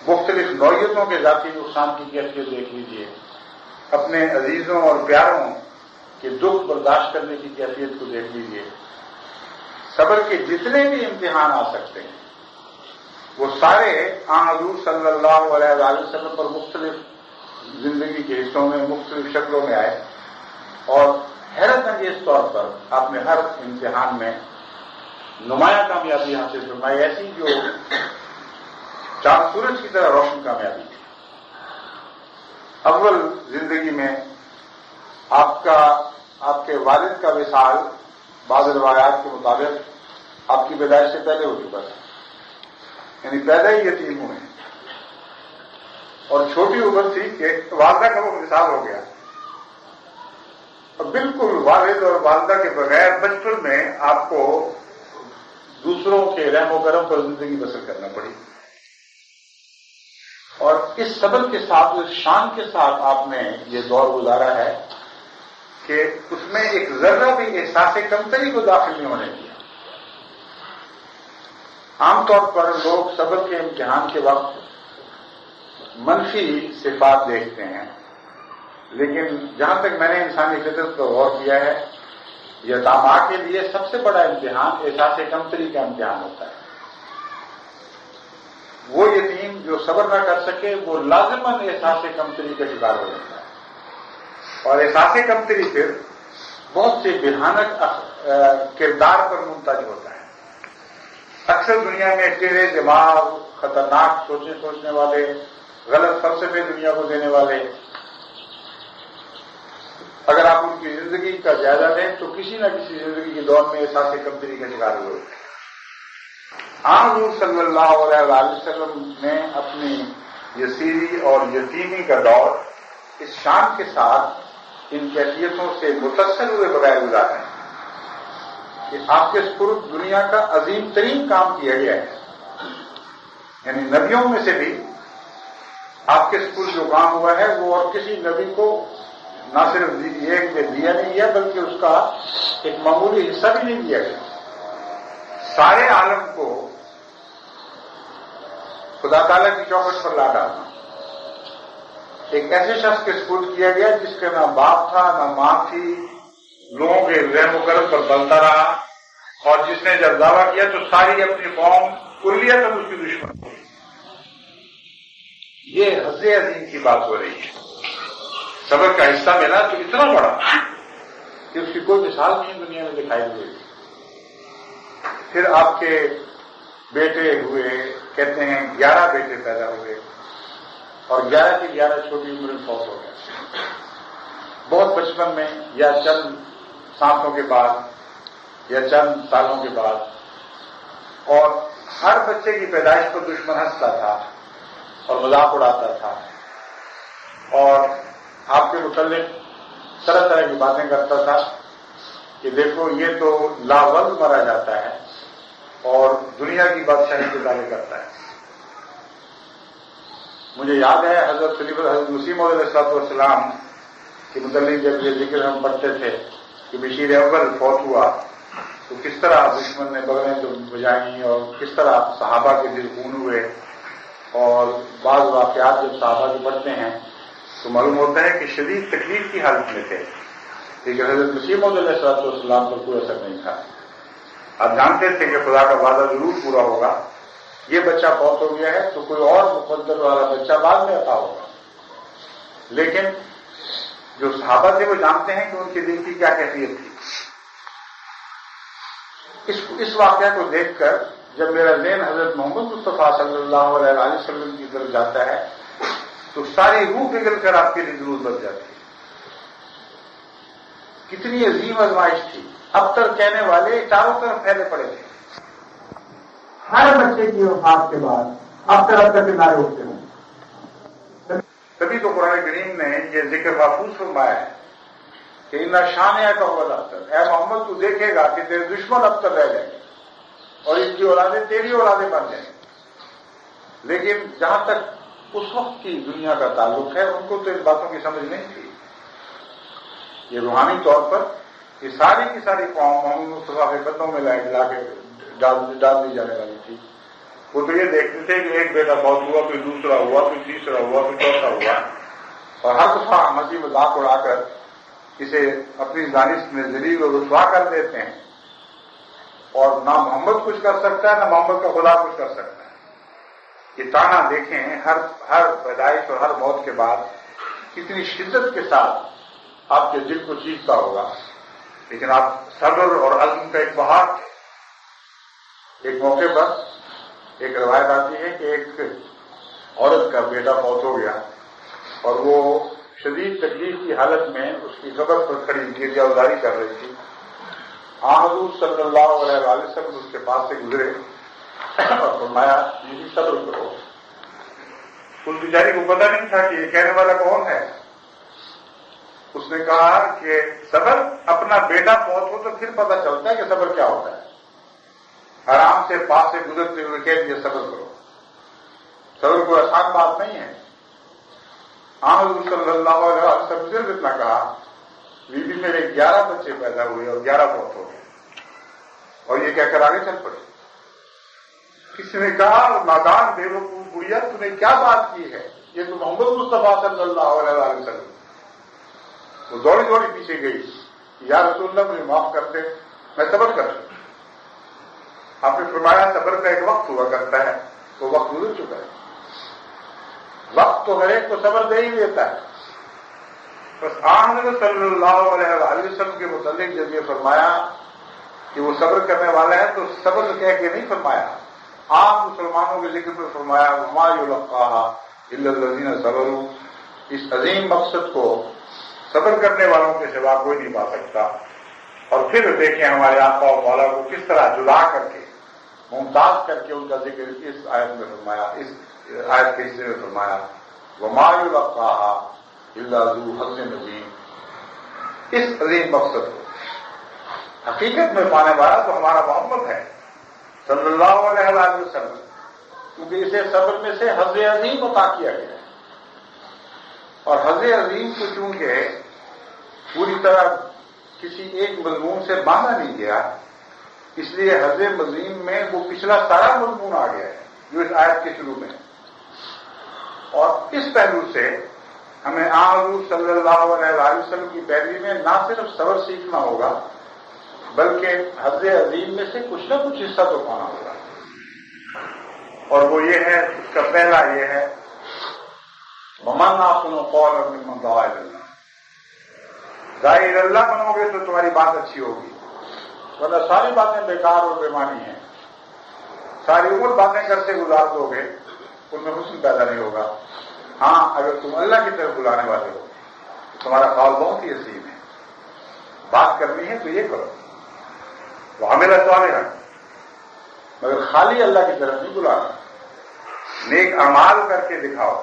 مختلف نوعیتوں کے ذاتی نقصان کی کیفیت دیکھ لیجیے، اپنے عزیزوں اور پیاروں کے دکھ برداشت کرنے کی کیفیت کو دیکھ لیجیے۔ صبر کے جتنے بھی امتحان آ سکتے ہیں وہ سارے حضور صلی اللہ علیہ وآلہ وسلم پر مختلف زندگی کے حصوں میں مختلف شکلوں میں آئے، اور حیرت انگیز طور پر آپ نے ہر امتحان میں نمایاں کامیابی حاصل فرمائی، ایسی جو چاند سورج کی طرح روشن کامیابی تھی۔ اول زندگی میں آپ کے والد کا وصال بعض روایات کے مطابق آپ کی پیدائش سے پہلے ہو چکا تھا، یعنی پیدا ہی یتیم ہوئے، اور چھوٹی عمر تھی کہ والدہ کا وہ وصال ہو گیا، اور بالکل والد اور والدہ کے بغیر بچپن میں آپ کو دوسروں کے رحم و کرم پر زندگی بسر کرنا پڑی، اور اس صبر کے ساتھ اس شان کے ساتھ آپ نے یہ دور گزارا ہے کہ اس میں ایک ذرہ بھی احساس کمتری کو داخل نہیں ہونے دیا۔ عام طور پر لوگ صبر کے امتحان کے وقت منفی صفات دیکھتے ہیں، لیکن جہاں تک میں نے انسانی فطرت پر غور کیا ہے، یتاما کے لیے سب سے بڑا امتحان احساس کمتری کا امتحان ہوتا ہے۔ وہ یتیم جو صبر نہ کر سکے وہ لازماً احساس کمتری کا شکار ہو جاتا ہے، اور احساس کمتری پھر بہت سے بھیانک کردار پر منتج ہوتا ہے۔ اکثر دنیا میں ٹیڑھے دماغ، خطرناک سوچنے والے، غلط فلسفے دنیا کو دینے والے، اگر آپ ان کی زندگی کا جائزہ لیں تو کسی نہ کسی زندگی کے دور میں احساس کمتری کا شکار ہوئے۔ حضور صلی اللہ علیہ وآلہ وسلم نے اپنی یسیری اور یتیمی کا دور اس شان کے ساتھ ان کیفیتوں سے متصل ہوئے بغیر گزارا ہے کہ آپ کے سپرد دنیا کا عظیم ترین کام کیا گیا ہے، یعنی نبیوں میں سے بھی آپ کے سپرد جو کام ہوا ہے وہ اور کسی نبی کو نہ صرف یہ دیا نہیں گیا بلکہ اس کا ایک معمولی حصہ بھی نہیں دیا گیا۔ سارے عالم کو خدا تعالیٰ کی چوکھٹ پر لا ڈالنا ایک ایسے شخص کے سپرد کیا گیا جس کا نہ باپ تھا نہ ماں تھی، لوگوں کے رحم و کرم پر بلتا رہا، اور جس نے جب دعویٰ کیا تو ساری اپنی قوم کلیتاً اس کی دشمن ہوئی۔ یہ حظ عظیم کی بات ہو رہی ہے۔ صبر کا حصہ ملا تو اتنا بڑا کہ اس کی کوئی مثال نہیں دنیا میں دکھائی دے گی۔ پھر آپ کے بیٹے ہوئے، کہتے ہیں 11 بیٹے پیدا ہوئے اور 11 کی 11 چھوٹی عمر میں فوت ہو گئے، بہت بچپن میں یا چند سانسوں کے بعد یا چند سالوں کے بعد. اور ہر بچے کی پیدائش پر دشمن ہنستا تھا اور مذاق اڑاتا تھا اور آپ کے متعلق طرح طرح کی باتیں کرتا تھا کہ دیکھو یہ تو لاول مرا جاتا ہے اور دنیا کی بادشاہی کے دعوے کرتا ہے. مجھے یاد ہے حضرت مسیح موعود علیہ السلام کے متعلق جب یہ ذکر ہم پڑھتے تھے کہ بشیر اول فوت ہوا تو کس طرح دشمن نے بغلیں تو بجائیں اور کس طرح صحابہ کے دل خون ہوئے. اور بعض واقعات جب صحابہ کے پڑھتے ہیں تو معلوم ہوتا ہے کہ شدید تکلیف کی حالت میں تھے، لیکن حضرت مسیح موعود علیہ السلام پر کوئی اثر نہیں تھا. آپ جانتے تھے کہ خدا کا وعدہ ضرور پورا ہوگا. یہ بچہ فوت ہو گیا ہے تو کوئی اور مقدر والا بچہ بعد میں عطا ہوگا. لیکن جو صحابہ تھے وہ جانتے ہیں کہ ان کے دل کی کیا کیفیت تھی. اس واقعہ کو دیکھ کر جب میرا ذہن حضرت محمد مصطفیٰ صلی اللہ علیہ وسلم کی طرف جاتا ہے تو ساری روح پگھل کر آپ کے لیے ضرور بچ جاتی ہے. کتنی عظیم آزمائش تھی. ابتر کہنے والے چاروں طرف پھیلے پڑے تھے. ہر بچے کی وفات کے بعد ابتر کے نعرے اٹھتے ہیں. تبھی تو قرآن کریم نے یہ ذکر محفوظ فرمایا ہے کہ ان شانیہ کا ہوا ابتر. اے محمد تو دیکھے گا کہ تیرے دشمن ابتر رہ جائیں گے اور ان کی اولادیں تیری اولادیں بن جائیں گی. لیکن جہاں تک اس وقت کی دنیا کا تعلق ہے ان کو تو ان باتوں کی سمجھ نہیں تھی. یہ روحانی طور پر یہ ساری کی ساری قوم محمد مصطفیٰ کے قدموں میں لا کے ڈال دی جانے والی تھی. وہ تو یہ دیکھتے تھے کہ ایک بیٹا فوت ہوا، پھر دوسرا ہوا، پھر تیسرا ہوا، پھر چوتھا ہوا، اور ہر دفعہ ہنسی مذاق اڑا کر اسے اپنی دانش میں ذلیل و رسوا کر دیتے ہیں. اور نہ محمد کچھ کر سکتا ہے نہ محمد کا خدا کچھ کر سکتا ہے. یہ تانا دیکھیں ہر پیدائش اور ہر موت کے بعد کتنی شدت کے ساتھ آپ کے دل کو چیختا ہوگا. لیکن آپ صبر اور عزم کا ایک بہار تھے. ایک موقع پر ایک روایت آتی ہے کہ ایک عورت کا بیٹا فوت ہو گیا اور وہ شدید تکلیف کی حالت میں اس کی قبر پر کھڑی گریہ ازاری کر رہی تھی. حضور صلی اللہ علیہ وسلم اس کے پاس سے گزرے اور فرمایا یہ صبر کرو. اس بیچاری کو پتہ نہیں تھا کہ یہ کہنے والا کون ہے. اس نے کہا کہ صبر، اپنا بیٹا فوت ہو تو پھر پتہ چلتا ہے کہ صبر کیا ہوتا ہے. آرام سے پاس سے گزرتے ہوئے کہہ دیا صبر کرو. صبر کوئی آسان بات نہیں ہے. حضور صلی اللہ علیہ وسلم صرف اتنا کہا بیوی میرے 11 بچے پیدا ہوئے اور 11 فوت ہو گئے، اور یہ کہہ کر آگے چل پڑے. کسی نے کہا نادان بے وقوف بڑھیا تم نے کیا بات کی ہے، یہ تو محمد مصطفیٰ صلی اللہ علیہ وسلم. وہ دوڑی دوڑی پیچھے گئی، یا رسول اللہ مجھے معاف کر دے، میں صبر کر سکوں. آپ نے فرمایا صبر کا ایک وقت ہوا کرتا ہے، وہ وقت گزر چکا ہے. وقت تو ہر ایک کو صبر دے ہی دیتا ہے. بس حضرت صلی اللہ علیہ وسلم کے متعلق جب یہ فرمایا کہ وہ صبر کرنے والا ہے تو صبر کہہ کے نہیں فرمایا، عام مسلمانوں کے ذکر پر فرمایا وما یلقاها الا الذین صبروا. اس عظیم مقصد کو صبر کرنے والوں کے سوا کوئی نہیں پا سکتا. اور پھر دیکھیں ہمارے آقا و مولا کو کس طرح جدا کر کے ممتاز کر کے ان کا ذکر اس آیت میں فرمایا، اس آیت کے حصے میں فرمایا وما یلقاها الا ذو حظ عظیم. اس عظیم مقصد کو حقیقت میں پانے والا تو ہمارا محمد ہے صلی اللہ علیہ وسلم، کیونکہ اسے صبر میں سے حظ عظیم عطا کیا گیا ہے. اور حظ عظیم کو چونکہ پوری طرح کسی ایک مضمون سے باندھا نہیں گیا، اس لیے حظ عظیم میں وہ پچھلا سارا مضمون آ گیا ہے جو اس آیت کے شروع میں. اور اس پہلو سے ہمیں حضور صلی اللہ علیہ وسلم کی پیروی میں نہ صرف صبر سیکھنا ہوگا بلکہ حظ عظیم میں سے کچھ نہ کچھ حصہ تو پانا ہوگا. اور وہ یہ ہے، اس کا پہلا یہ ہے ومن احسن قولا ممن دعا الی اللہ. داعی اللہ بنو گے تو تمہاری بات اچھی ہوگی، ورنہ ساری باتیں بیکار اور بے معنی ہیں. ساری عمر باتیں کرتے گزار دو گے ان میں حسن پیدا نہیں ہوگا. ہاں اگر تم اللہ کی طرف بلانے والے ہو تو تمہارا قول بہت ہی حسین ہے. بات کرنی ہے تو یہ کرو وعمل صالحا، مگر خالی اللہ کی طرف نہیں بلانا. نیک اعمال کر کے دکھاؤ،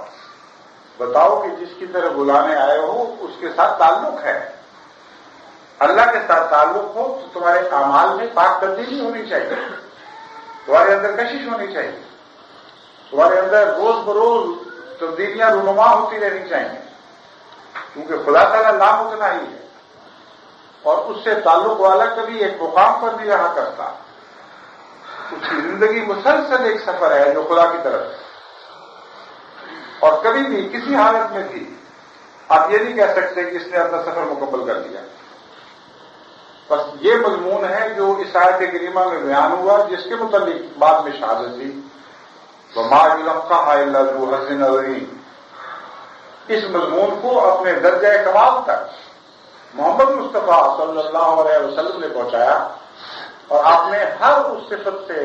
بتاؤ کہ جس کی طرف بلانے آئے ہو اس کے ساتھ تعلق ہے. اللہ کے ساتھ تعلق ہو تو تمہارے اعمال میں پاک تبدیلی ہونی چاہیے، تمہارے اندر کشش ہونی چاہیے، تمہارے اندر روز بروز تبدیلیاں رونما ہوتی رہنی چاہیے، کیونکہ خدا تعالیٰ لامتناہی ہے اور اس سے تعلق والا کبھی ایک مقام پر نہیں رہا کرتا. اس کی زندگی مسلسل ایک سفر ہے جو خدا کی طرف ہے، اور کبھی بھی کسی حالت میں بھی آپ یہ نہیں کہہ سکتے کہ اس نے اپنا سفر مکمل کر لیا. بس یہ مضمون ہے جو اس آیت کریمہ میں بیان ہوا، جس کے متعلق بعد میں شہادت دی وَمَا يُلَقَّاهَا إِلَّا ذُو حَظٍّ عَظِيمٍ. اس مضمون کو اپنے درجہ کمال تک محمد مصطفیٰ صلی اللہ علیہ وسلم نے پہنچایا، اور آپ نے ہر اس صفت سے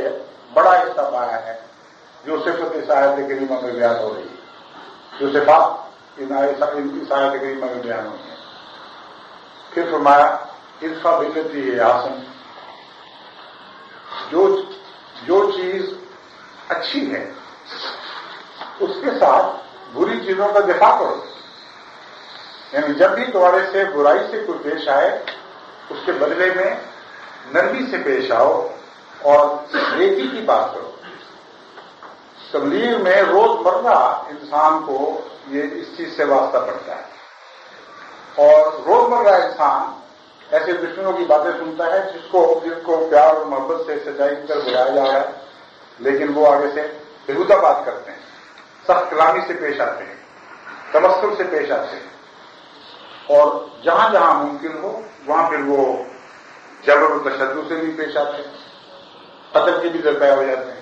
بڑا حصہ پایا ہے جو صفت اس آیت کریمہ میں بیان ہو رہی ہے، جو صفات اس آیت کریمہ میں بیان ہوئی ہیں. پھر فرمایا ادفع باللتی ہی احسن، جو چیز اچھی ہے اس کے ساتھ بری چیزوں کا دفاع کرو. یعنی جب بھی تمہارے سے برائی سے کوئی پیش آئے اس کے بدلے میں نرمی سے پیش آؤ اور نیکی کی بات کرو. تبلیغ میں روز مرہ انسان کو یہ اس چیز سے واسطہ پڑتا ہے، اور روز مرہ انسان ایسے دشمنوں کی باتیں سنتا ہے جن کو پیار اور محبت سے سچائی کی طرف بلایا جا رہا ہے، لیکن وہ آگے سے بےہودہ بات کرتے ہیں، سخت کلامی سے پیش آتے ہیں، تمسک سے پیش آتے ہیں، اور جہاں جہاں ممکن ہو وہاں پھر وہ جبر و تشدد سے بھی پیش آتے ہیں، قتل کے بھی درپے ہو جاتے ہیں.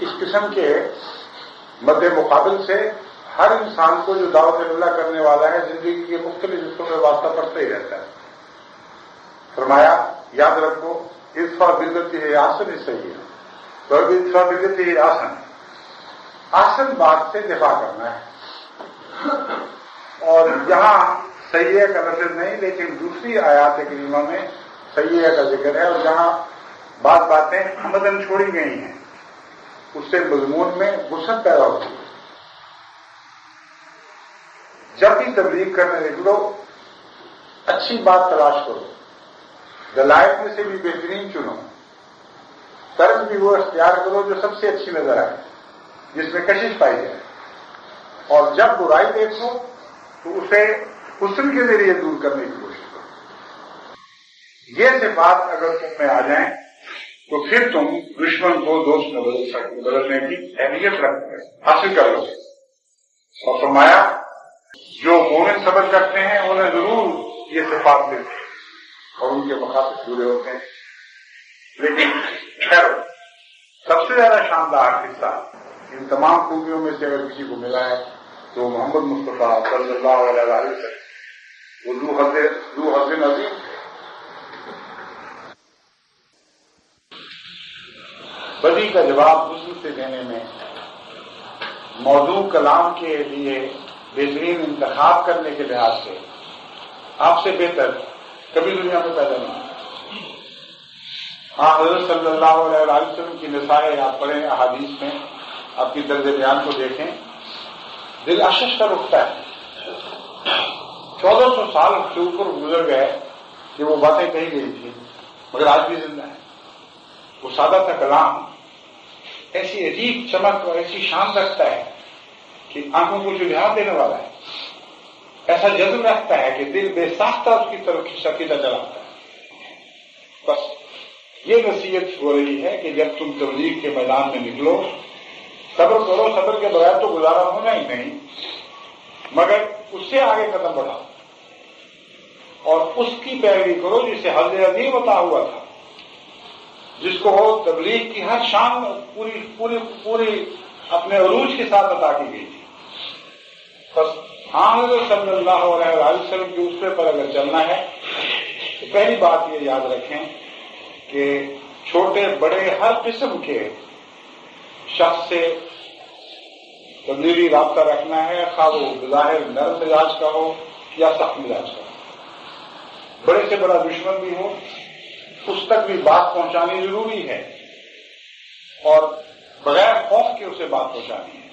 اس قسم کے مد مقابل سے ہر انسان کو جو دعوت اللہ کرنے والا ہے زندگی کے مختلف حصوں میں واسطہ پڑتا ہی رہتا ہے. فرمایا یاد رکھو ادفع باللتی ہی احسن صحیح ہے، تو ادفع باللتی ہی آسن بات سے دفاع کرنا ہے. اور یہاں سیئہ کا لفظ نہیں لیکن دوسری آیات کریمہ میں سیئہ کا ذکر ہے، اور جہاں بعض باتیں عمدن چھوڑی گئی ہیں اس سے مضمون میں وسعت پیدا ہوتی ہے. جب بھی تبلیغ کرنے نکلو اچھی بات تلاش کرو، دلائل میں سے بھی بہترین چنو، طرز بھی وہ اختیار کرو جو سب سے اچھی نظر آئے، جس میں کشش پائی جائے، اور جب برائی دیکھو تو اسے حسن کے ذریعے دور کرنے کی کوشش کرو. یہ صفات اگر تم میں آ جائیں تو پھر تم دشمن کو دوست میں بدلنے کی اہمیت حاصل کر لو. اور فرمایا جو مومن صبر کرتے ہیں انہیں ضرور یہ صفات ملتی ہیں اور ان کے مقاصد پورے ہوتے ہیں. لیکن خیر سب سے زیادہ شاندار حصہ ان تمام خوبیوں میں سے اگر کسی کو ملا ہے تو محمد مصطفیٰ صلی اللہ علیہ وسلم وہ ذو حظ عظیم. بدی کا جواب حسن سے دینے میں موضوع کلام کے لیے بہترین انتخاب کرنے کے لحاظ سے آپ سے بہتر کبھی دنیا میں پیدا نہیں. ہاں حضرت صلی اللہ علیہ وسلم کی نصائح آپ پڑھیں احادیث میں، آپ کی طرز بیان کو دیکھیں، دل اشش کر اٹھتا ہے. 1400 سال کے اوپر گزر گئے کہ وہ باتیں کہی گئی تھی مگر آج بھی زندہ ہے. وہ سادہ سا کلام ایسی عجیب چمک اور ایسی شان رکھتا ہے کہ آنکھوں کو جھجھا دینے والا ہے، ایسا جذب رکھتا ہے کہ دل بے ساختہ اس کی طرف شکیلا چلاتا ہے. بس یہ نصیحت ہو رہی ہے کہ جب تم تبلیغ کے میدان میں نکلو صبر کرو، صبر کے بغیر تو گزارا ہونا ہی نہیں، مگر اس سے آگے قدم بڑھاؤ اور اس کی پیروی کرو جسے حضرت عظیم عطا ہوا تھا، جس کو تبلیغ کی ہر شان پوری اپنے عروج کے ساتھ عطا کی گئی تھی. بس حضرت صلی اللہ علیہ وسلم کے اسوے پر اگر چلنا ہے تو پہلی بات یہ یاد رکھیں کہ چھوٹے بڑے ہر قسم کے شخص سے تبدیلی رابطہ رکھنا ہے، خواہ وہ بظاہر نرم مزاج کا ہو یا سخت مزاج کا ہو، بڑے سے بڑا دشمن بھی ہو اس تک بھی بات پہنچانی ضروری ہے اور بغیر خوف کے اسے بات پہنچانی ہے۔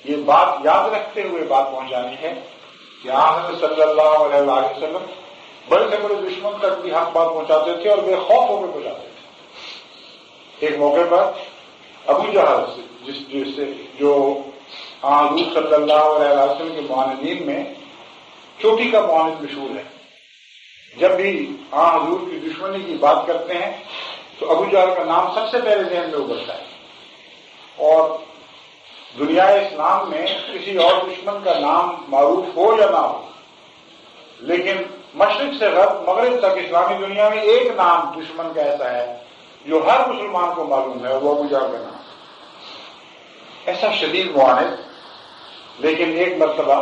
یہ بات یاد رکھتے ہوئے بات پہنچانی ہے کہ حضرت صلی اللہ علیہ وسلم بڑے سے بڑے دشمن تک بھی حق بات پہنچاتے تھے اور بے خوف ہو کے پہنچاتے تھے۔ ایک موقع پر ابو جہل جو حضور صلی اللہ علیہ وسلم کے معاندین میں چوٹی کا معاند مشہور ہے، جب بھی حضور کی دشمنی کی بات کرتے ہیں تو ابو جہل کا نام سب سے پہلے ذہن میں ابھرتا ہے، اور دنیا اسلام میں کسی اور دشمن کا نام معروف ہو یا نہ ہو، لیکن مشرق سے مغرب تک اسلامی دنیا میں ایک نام دشمن کا ایسا ہے جو ہر مسلمان کو معلوم ہے، وہ ابو جہل کا نام۔ ایسا شدید معاند، لیکن ایک مرتبہ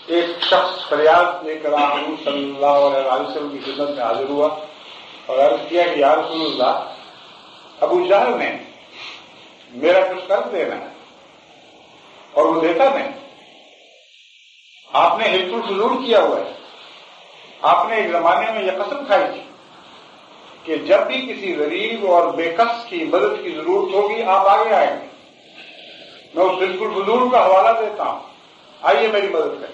ایک شخص فریاد لے کر حضور صلی اللہ علیہ وسلم کی خدمت میں حاضر ہوا اور عرض کیا کہ یا رسول اللہ، ابو جہل نے میرا کچھ قرض دینا ہے اور وہ دیتا نہیں، آپ نے حلف الفضول کیا ہوا ہے، آپ نے ایک زمانے میں یہ قسم کھائی تھی کہ جب بھی کسی غریب اور بے کس کی مدد کی ضرورت ہوگی آپ آگے آئیں گے، میں اس حلف الفضول کا حوالہ دیتا ہوں، آئیے میری مدد کریں۔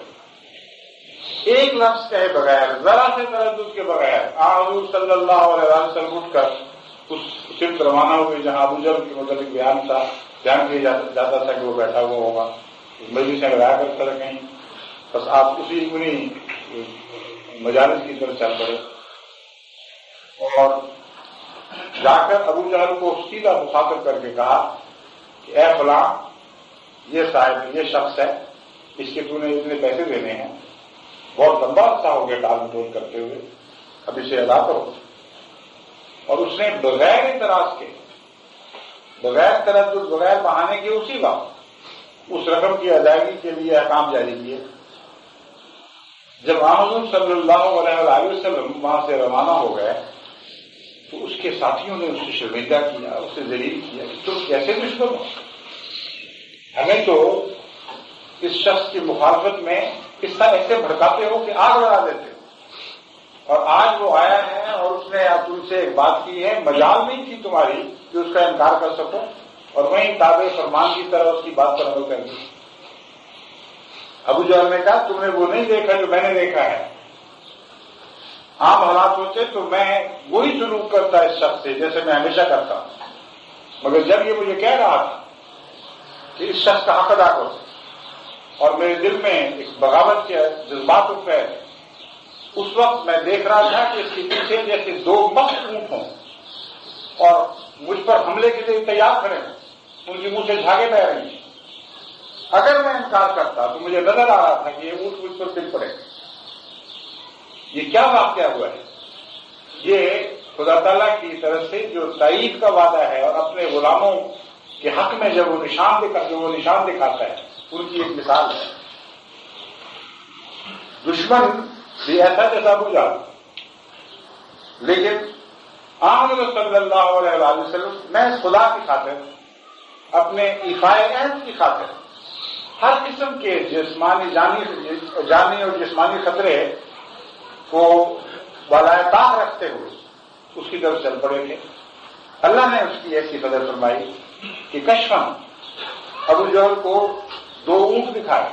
ایک لفظ کہے بغیر، ذرا سے تردد کے بغیر حضور صلی اللہ علیہ وسلم اٹھ کر اس سمت روانہ ہوئے جہاں ابو جہل کے متعلق بیان کیا جاتا تھا کہ وہ بیٹھا ہوا ہوگا، مجلس سے لگایا کرتا تھا کہیں، بس آپ انہیں مجالس کی طرف چل پڑے اور جا کر ابو جہل کو سیدھا مخاطب کر کے کہا کہ اے فلاں، یہ صاحب یہ شخص ہے، اس کے تو نے اتنے پیسے دینے ہیں، بہت لمبا عرصہ ہو گیا ٹال مٹول کرتے ہوئے، اب اسے ادا کرو۔ اور اس نے بغیر اعتراض کے، بغیر تردد، بغیر بہانے کے اسی وقت اس رقم کی ادائیگی کے لیے احکام جاری کیے۔ جب حضور صلی اللہ علیہ وسلم وہاں سے روانہ ہو گئے تو اس کے ساتھیوں نے اسے شرمندہ کیا، اسے ذلیل کیا کہ تم کیسے دشمن ہو، ہمیں تو اس شخص کی مخالفت میں قصہ ایسے بھڑکاتے ہو کہ آگ لگا دیتے ہو، اور آج وہ آیا ہے اور اس نے اب تم سے ایک بات کی ہے، مجال نہیں تھی تمہاری کہ اس کا انکار کر سکو اور وہیں تابع فرمان کی طرح اس کی بات پر عمل کر دی۔ ابو جہل نے کہا تم نے وہ نہیں دیکھا جو میں نے دیکھا ہے، عام حالات ہوتے تو میں وہی سلوک کرتا اس شخص سے جیسے میں ہمیشہ کرتا ہوں، مگر جب یہ مجھے کہہ رہا تھا کہ اس شخص کا حق ادا کرو اور میرے دل میں ایک بغاوت کے جذبات اٹھے، اس وقت میں دیکھ رہا تھا کہ اس کے پیچھے جیسے دو مست اونٹ ہوں اور مجھ پر حملے کے لیے تیار کھڑے ہیں، ان کے منہ سے جھاگے بہ رہی ہیں، اگر میں انکار کرتا تو مجھے نظر آ رہا تھا کہ یہ اونٹ مجھ پر پل پڑے۔ یہ کیا واقعہ ہوا ہے؟ یہ خدا تعالیٰ کی طرف سے جو تائید کا وعدہ ہے اور اپنے غلاموں کے حق میں جب وہ نشان دکھاتا ہے ان کی ایک مثال ہے۔ دشمن بھی ایسا جیسا ابو جہل، لیکن حضرت صلی اللہ علیہ وسلم میں خدا کی خاطر، اپنے ایفائے عہد کی خاطر ہر قسم کے جانی اور جسمانی خطرے کو بالائے طاق رکھتے ہوئے اس کی طرف چل پڑے تھے۔ اللہ نے اس کی ایسی قدر فرمائی کہ کشفاً ابو جہل کو دو اونٹ دکھائے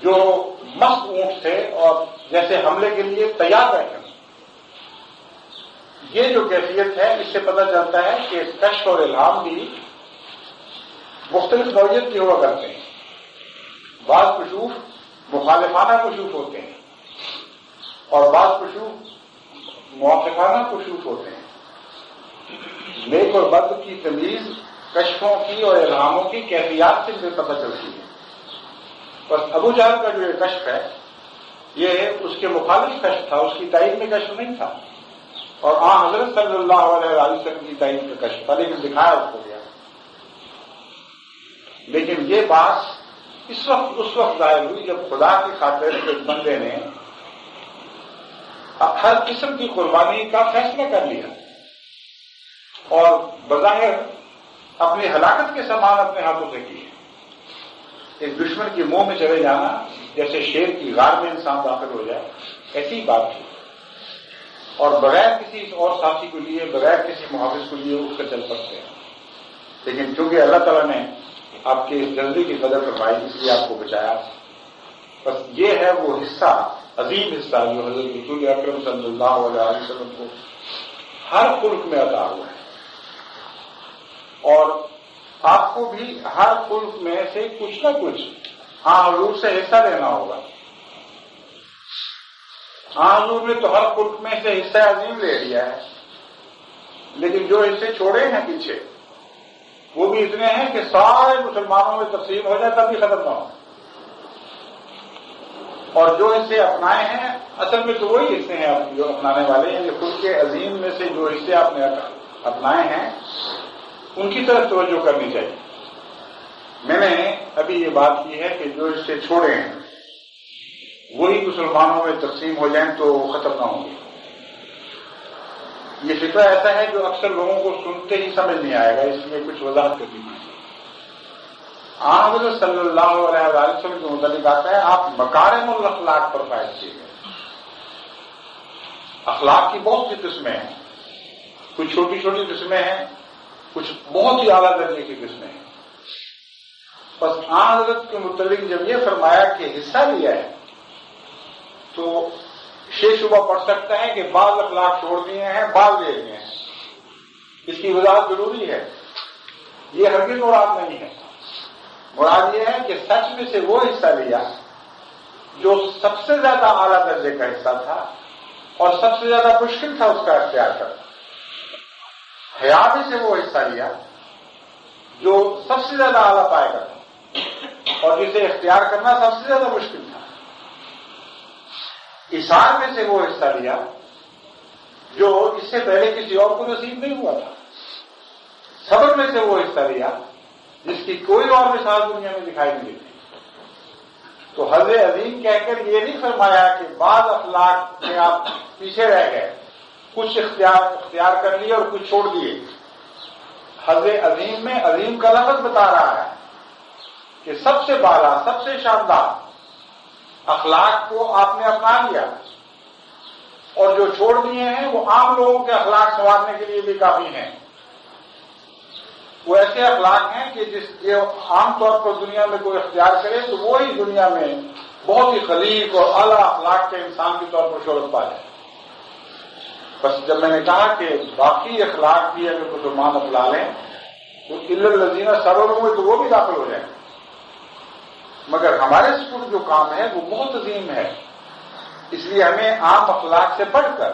جو مست اونٹ تھے اور جیسے حملے کے لیے تیار بیٹھے۔ یہ جو کیفیت ہے اس سے پتہ چلتا ہے کہ کشف اور الہام بھی مختلف نوعیت کے ہوا کرتے ہیں۔ بعض کشوف مخالفانہ کشوف ہوتے ہیں اور بعض کشوف موافقانہ کشوف ہوتے ہیں۔ نیک اور بد کی تمیز کشفوں کی اور الہاموں کی کیفیات سے پتہ چلتی ہے۔ بس ابو جہل کا جو یہ کشف ہے یہ اس کے مخالف کشف تھا، اس کی تائید میں کشف نہیں تھا، اور حضرت صلی اللہ علیہ وسلم کی تائید میں کشف تھا، لیکن دکھایا اس کو گیا۔ لیکن یہ بات اس وقت ظاہر ہوئی جب خدا کی خاطر ایک بندے نے ہر قسم کی قربانی کا فیصلہ کر لیا، اور بظاہر اپنی ہلاکت کے سامان اپنے ہاتھوں سے کیے. ایک دشمن کے منہ میں چلے جانا جیسے شیر کی غار میں انسان داخل ہو جائے، ایسی ہی بات تھی. اور بغیر کسی اور ساتھی کو لیے، بغیر کسی محافظ کو لیے اس کا چل پڑتے ہیں. لیکن چونکہ اللہ تعالیٰ نے آپ کے اس جلدی کی قدر فرمائی، اس لیے آپ کو بچایا. بس یہ ہے وہ حصہ، عظیم حصہ جو حضرت رسول اکرم صلی اللہ علیہ وسلم کو ہر خلق میں عطا ہوا ہے. اور آپ کو بھی ہر خلق میں سے کچھ نہ کچھ حضور سے حصہ لینا ہوگا. حضور نے تو ہر خلق میں سے حصہ عظیم لے لیا ہے، لیکن جو حصے چھوڑے ہیں پیچھے وہ بھی اتنے ہیں کہ سارے مسلمانوں میں تقسیم ہو جائے تب بھی ختم نہ ہو. اور جو حصے اپنائے ہیں اصل میں تو وہی حصے ہیں جو اپنانے والے ہیں. خلق عظیم میں سے جو حصے آپ نے اپنائے ہیں ان کی طرف توجہ کرنی چاہیے. میں نے ابھی یہ بات کی ہے کہ جو حصے چھوڑے ہیں وہی مسلمانوں میں تقسیم ہو جائیں تو ختم نہ ہوں گے. یہ فکر ایسا ہے جو اکثر لوگوں کو سنتے ہی سمجھ نہیں آئے گا، اس لیے کچھ وضاحت کرنی ہے. حضرت صلی اللہ علیہ وسلم کے متعلق آتا ہے آپ مکارم الاخلاق پر فائز کیے گئے. اخلاق کی بہت سی قسمیں ہیں، کچھ چھوٹی چھوٹی قسمیں ہیں، کچھ بہت ہی اعلیٰ درجے کی قسمیں ہیں. بس حضرت کے متعلق جب یہ فرمایا کہ حصہ لیا ہے تو شے شبہ پڑ سکتا ہے کہ بعض اخلاق چھوڑ دیے ہیں، بعض لے لیے ہیں. اس کی وضاحت ضروری ہے. یہ ہرگز مراد نہیں ہے. مراد یہ ہے کہ سچ میں سے وہ حصہ لیا جو سب سے زیادہ اعلیٰ درجے کا حصہ تھا اور سب سے زیادہ مشکل تھا اس کا اختیار کرنا. حیا میں سے وہ حصہ لیا جو سب سے زیادہ اعلیٰ پائے گا تھا اور جسے اختیار کرنا سب سے زیادہ مشکل تھا. اثار میں سے وہ حصہ لیا جو اس سے پہلے کسی اور کو نصیب نہیں ہوا تھا. صبر میں سے وہ حصہ لیا جس کی کوئی اور مثال دنیا میں دکھائی نہیں دیتی. تو حض عظیم کہہ کر یہ نہیں فرمایا کہ بعض اخلاق میں آپ پیچھے رہ گئے، کچھ اختیار کر لیے اور کچھ چھوڑ دیے. حض عظیم میں عظیم کا لفظ بتا رہا ہے کہ سب سے بالا، سب سے شاندار اخلاق کو آپ نے اپنا لیا اور جو چھوڑ دیے ہیں وہ عام لوگوں کے اخلاق سنوارنے کے لیے بھی کافی ہیں. وہ ایسے اخلاق ہیں کہ یہ عام طور پر دنیا میں کوئی اختیار کرے تو وہی دنیا میں بہت ہی خلیق اور اعلیٰ اخلاق کے انسان کے طور پر شہرت پا جائے. بس جب میں نے کہا کہ باقی اخلاق بھی اگر مسلمان اپنا لیں تو الذین صبروا ہوئے تو وہ بھی داخل ہو جائیں. مگر ہمارے سپرد جو کام ہے وہ بہت عظیم ہے، اس لیے ہمیں عام اخلاق سے بڑھ کر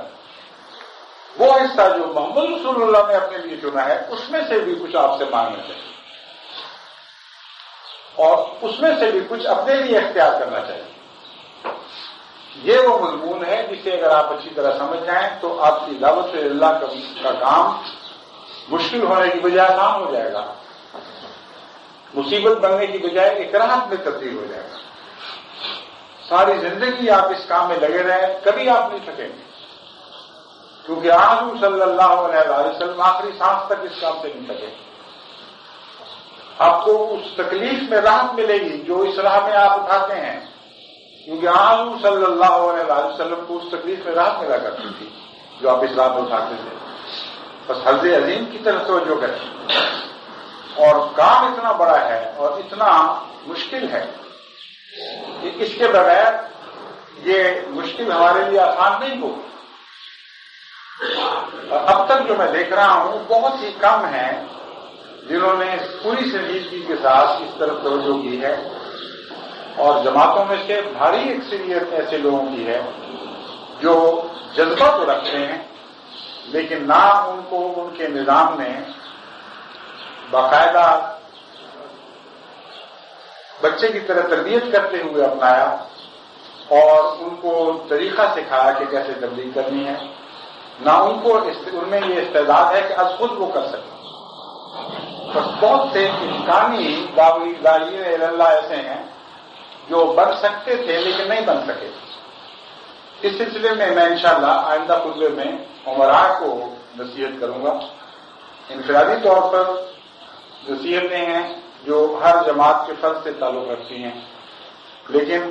وہ حصہ جو محمد رسول اللہ نے اپنے لیے چنا ہے اس میں سے بھی کچھ آپ سے مانگنا چاہیے اور اس میں سے بھی کچھ اپنے لیے اختیار کرنا چاہیے. یہ وہ مضمون ہے جسے اگر آپ اچھی طرح سمجھ جائیں تو آپ کی دعوت اللہ کا کام مشکل ہونے کی بجائے آسان ہو جائے گا، مصیبت بننے کی بجائے ایک راحت میں تبدیل ہو جائے گا. ساری زندگی آپ اس کام میں لگے رہیں کبھی آپ نہیں تھکیں گے، کیونکہ حضور صلی اللہ علیہ وسلم آخری سانس تک اس کام سے نہیں تھکے. آپ کو اس تکلیف میں راحت ملے گی جو اس راہ میں آپ اٹھاتے ہیں، کیونکہ حضور صلی اللہ علیہ وسلم کو اس تکلیف میں راحت ملا کرتی تھی جو آپ اس راہ میں اٹھاتے تھے. بس حض عظیم کی طرف توجہ کریں. اور کام اتنا بڑا ہے اور اتنا مشکل ہے کہ اس کے بغیر یہ مشکل ہمارے لیے آسان نہیں ہوگی. اب تک جو میں دیکھ رہا ہوں بہت ہی کم ہیں جنہوں نے پوری سنجیدگی کے ساتھ اس طرف توجہ کی ہے، اور جماعتوں میں سے بھاری اکثریت ایسے لوگوں کی ہے جو جذبہ تو رکھتے ہیں لیکن نہ ان کو ان کے نظام نے باقاعدہ بچے کی طرح تربیت کرتے ہوئے اپنایا اور ان کو طریقہ سکھایا کہ کیسے تبلیغ کرنی ہے، نہ ان کو ان میں یہ استعداد ہے کہ از خود وہ کر سکیں. بس بہت سے امکانی داعین اللہ ایسے ہیں جو بن سکتے تھے لیکن نہیں بن سکے. اس سلسلے میں انشاءاللہ آئندہ خطبے میں عمراء کو نصیحت کروں گا انفرادی طور پر نصیحتیں ہیں جو ہر جماعت کے فرد سے تعلق رکھتی ہیں، لیکن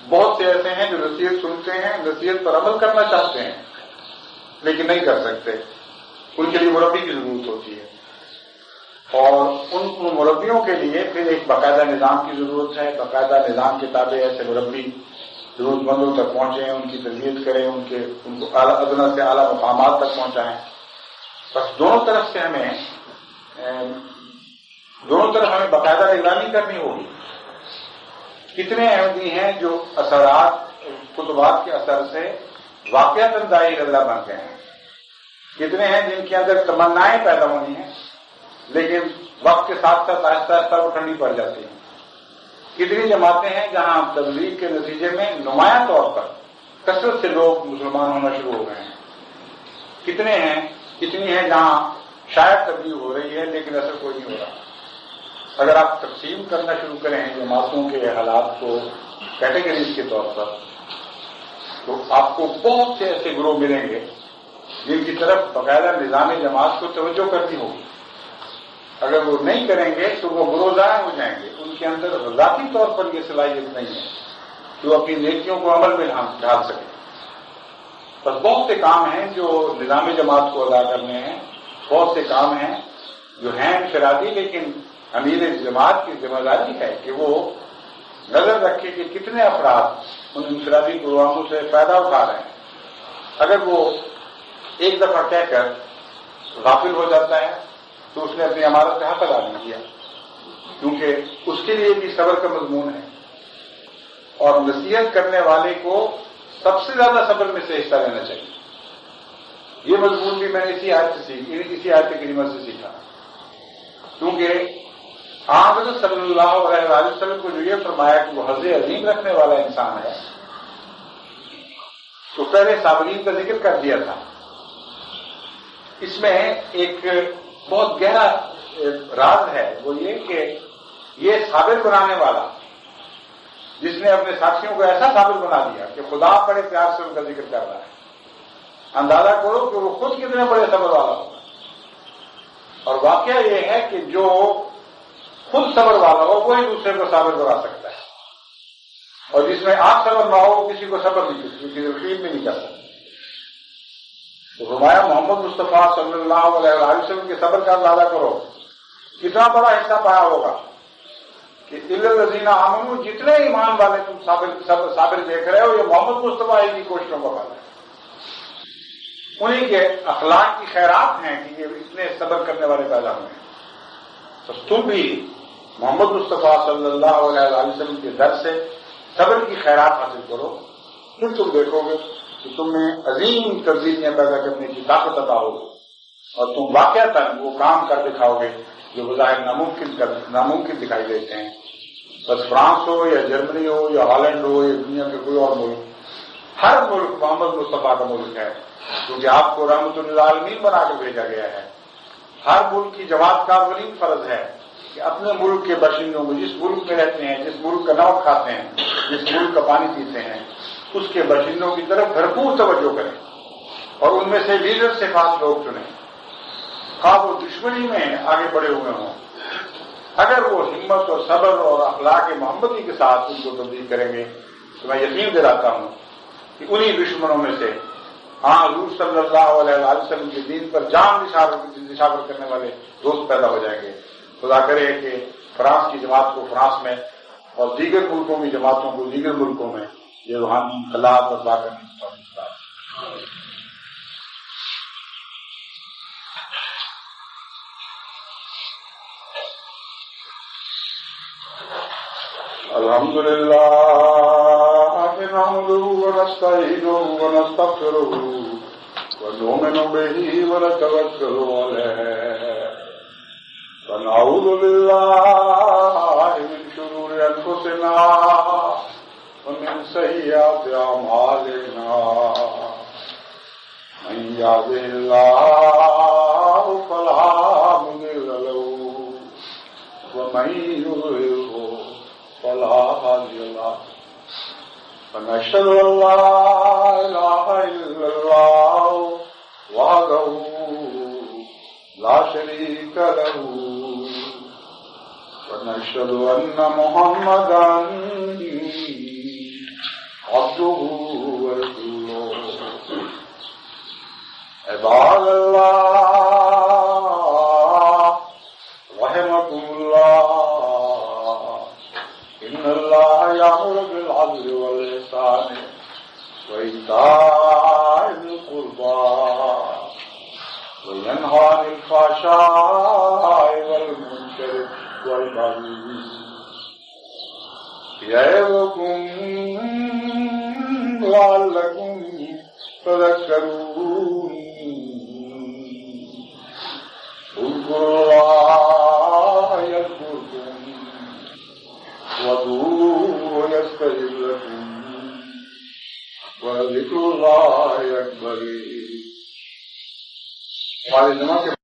بہت سے ایسے ہیں جو نصیحت سنتے ہیں، نصیحت پر عمل کرنا چاہتے ہیں لیکن نہیں کر سکتے، ان کے لیے مربی کی ضرورت ہوتی ہے، اور ان مربیوں کے لیے پھر ایک باقاعدہ نظام کی ضرورت ہے، باقاعدہ نظام کے تابع ایسے مربی ضرورت مندوں تک پہنچیں، ان کی تربیت کریں، ان کو ادنا سے اعلیٰ مقامات تک پہنچائیں۔ بس دونوں طرف ہمیں باقاعدہ نگرانی کرنی ہوگی۔ کتنے احمدی ہیں جو اثرات خطبات کے اثر سے واقعتاً داعی اللہ بن گئے ہیں، کتنے ہیں جن کے اندر تمنائیں پیدا ہونی ہیں لیکن وقت کے ساتھ ساتھ آہستہ آہستہ وہ ٹھنڈی پڑ جاتی ہیں، کتنی جماعتیں ہیں جہاں تبلیغ کے نتیجے میں نمایاں طور پر کثرت سے لوگ مسلمان ہونا شروع ہو گئے ہیں، کتنی ہیں جہاں شاید تبلیغ ہو رہی ہے لیکن اثر کوئی نہیں ہو رہا۔ اگر آپ تقسیم کرنا شروع کریں جماعتوں کے حالات کو کیٹیگریز کے طور پر، تو آپ کو بہت سے ایسے گروہ ملیں گے جن کی طرف باقاعدہ نظام جماعت کو توجہ کرنی ہوگی۔ اگر وہ نہیں کریں گے تو وہ گروہ ضائع ہو جائیں گے، ان کے اندر ذاتی طور پر یہ صلاحیت نہیں ہے کہ وہ اپنی نیکیوں کو عمل میں ڈھال سکیں۔ بس بہت سے کام ہیں جو نظام جماعت کو ادا کرنے ہیں، بہت سے کام ہیں جو ہیں انفرادی، لیکن امیر جماعت کی ذمہ داری ہے کہ وہ نظر رکھے کہ کتنے افراد ان انفرادی پروگراموں سے فائدہ اٹھا رہے ہیں۔ اگر وہ ایک دفعہ کہہ کر غافل ہو جاتا ہے تو اس نے اپنی امانت کا حق ادا نہیں کیا، کیونکہ اس کے لیے بھی صبر کا مضمون ہے، اور نصیحت کرنے والے کو سب سے زیادہ صبر میں سے حصہ لینا چاہیے۔ یہ مضمون بھی میں نے اسی آیت کریمہ سے سیکھا، کیونکہ حضرت صلی اللہ علیہ وسلم کو جو یہ فرمایا کہ وہ حظ عظیم رکھنے والا انسان ہے، تو پہلے صابرین کا ذکر کر دیا تھا۔ اس میں ایک بہت گہرا راز ہے، وہ یہ کہ یہ صابر بنانے والا جس نے اپنے ساتھیوں کو ایسا صابر بنا دیا کہ خدا بڑے پیار سے ان کا ذکر کر رہا ہے، اندازہ کرو کہ وہ خود کتنے بڑے صبر والا ہوگا۔ اور واقعہ یہ ہے کہ جو خود صبر والا ہو وہی دوسرے کو صابر بنا سکتا ہے، اور جس میں آپ صبر نہ ہو کسی کو صبر نہیں، کسی کی تقریر بھی نہیں کر سکتا۔ تو فرمایا محمد مصطفیٰ صلی اللہ علیہ وسلم کے صبر کا اندازہ کرو، کتنا بڑا حصہ پایا ہوگا کہ الذین آمنوا، جتنے ایمان والے تم صابر دیکھ رہے ہو، یہ محمد مصطفیٰ کی کوششوں کا پھل ہے، انہی کے اخلاق کی خیرات ہیں کہ یہ اتنے صبر کرنے والے پیدا ہوئے ہیں۔ تو تم بھی محمد مصطفیٰ صلی اللہ علیہ وسلم کے در سے صبر کی خیرات حاصل کرو، پھر تم دیکھو گے کہ تم میں عظیم تبدیلیاں پیدا کرنے کی طاقت عطا ہوگی، اور تم واقعتاً وہ کام کر دکھاؤ گے جو بظاہر ناممکن دکھائی دیتے ہیں۔ بس فرانس ہو یا جرمنی ہو یا ہالینڈ ہو یا دنیا کے کوئی اور ملک، ہر ملک محمد مصطفیٰ کا ملک ہے، کیونکہ آپ کو رحمت للعالمین بنا کے بھیجا گیا ہے۔ ہر ملک کی جماعت کا اولین فرض ہے کہ اپنے ملک کے باشندوں کو، جس ملک میں رہتے ہیں، جس ملک کا نمک کھاتے ہیں، جس ملک کا پانی پیتے ہیں، اس کے باشندوں کی طرف بھرپور توجہ کریں، اور ان میں سے لیڈر سے خاص لوگ چنیں، خواہ وہ دشمنی میں آگے بڑھے ہوئے ہوں۔ اگر وہ ہمت اور صبر اور اخلاق محمدی کے ساتھ ان کو تبدیل کریں گے تو میں یقین دلاتا ہوں کہ انہی دشمنوں میں سے حضور صلی اللہ علیہ وسلم کے دین پر جان نشاور کرنے والے دوست پیدا ہو جائیں گے۔ خدا کرے کہ فرانس کی جماعت کو فرانس میں اور دیگر ملکوں کی جماعتوں کو دیگر ملکوں میں یہ روحانی انقلاب برپا کرنے کی توفیق عطا فرمائے۔ الحمدللہ نحمده ونستعینه ونستغفره ونؤمن به ونتوکل علیہ ونعوذ باللہ من شرور انفسنا ومن سیئات اعمالنا من یهده اللہ فلا مضل له ومن یضلل فلا هادي له ونشهد ان لا اله الا الله وحده لا شريك له ونشهد أن محمدا عبده ورسوله عباد الله رحمكم الله إن الله يأمر بالعدل والإحسان وإيتاء ذي القربى وينهى عن الفحشاء والمنكر والبغي يعظكم لعلكم تذكرون اذكروا الله يذكركم وادعوه يستجب لكم وذكر الله أكبر.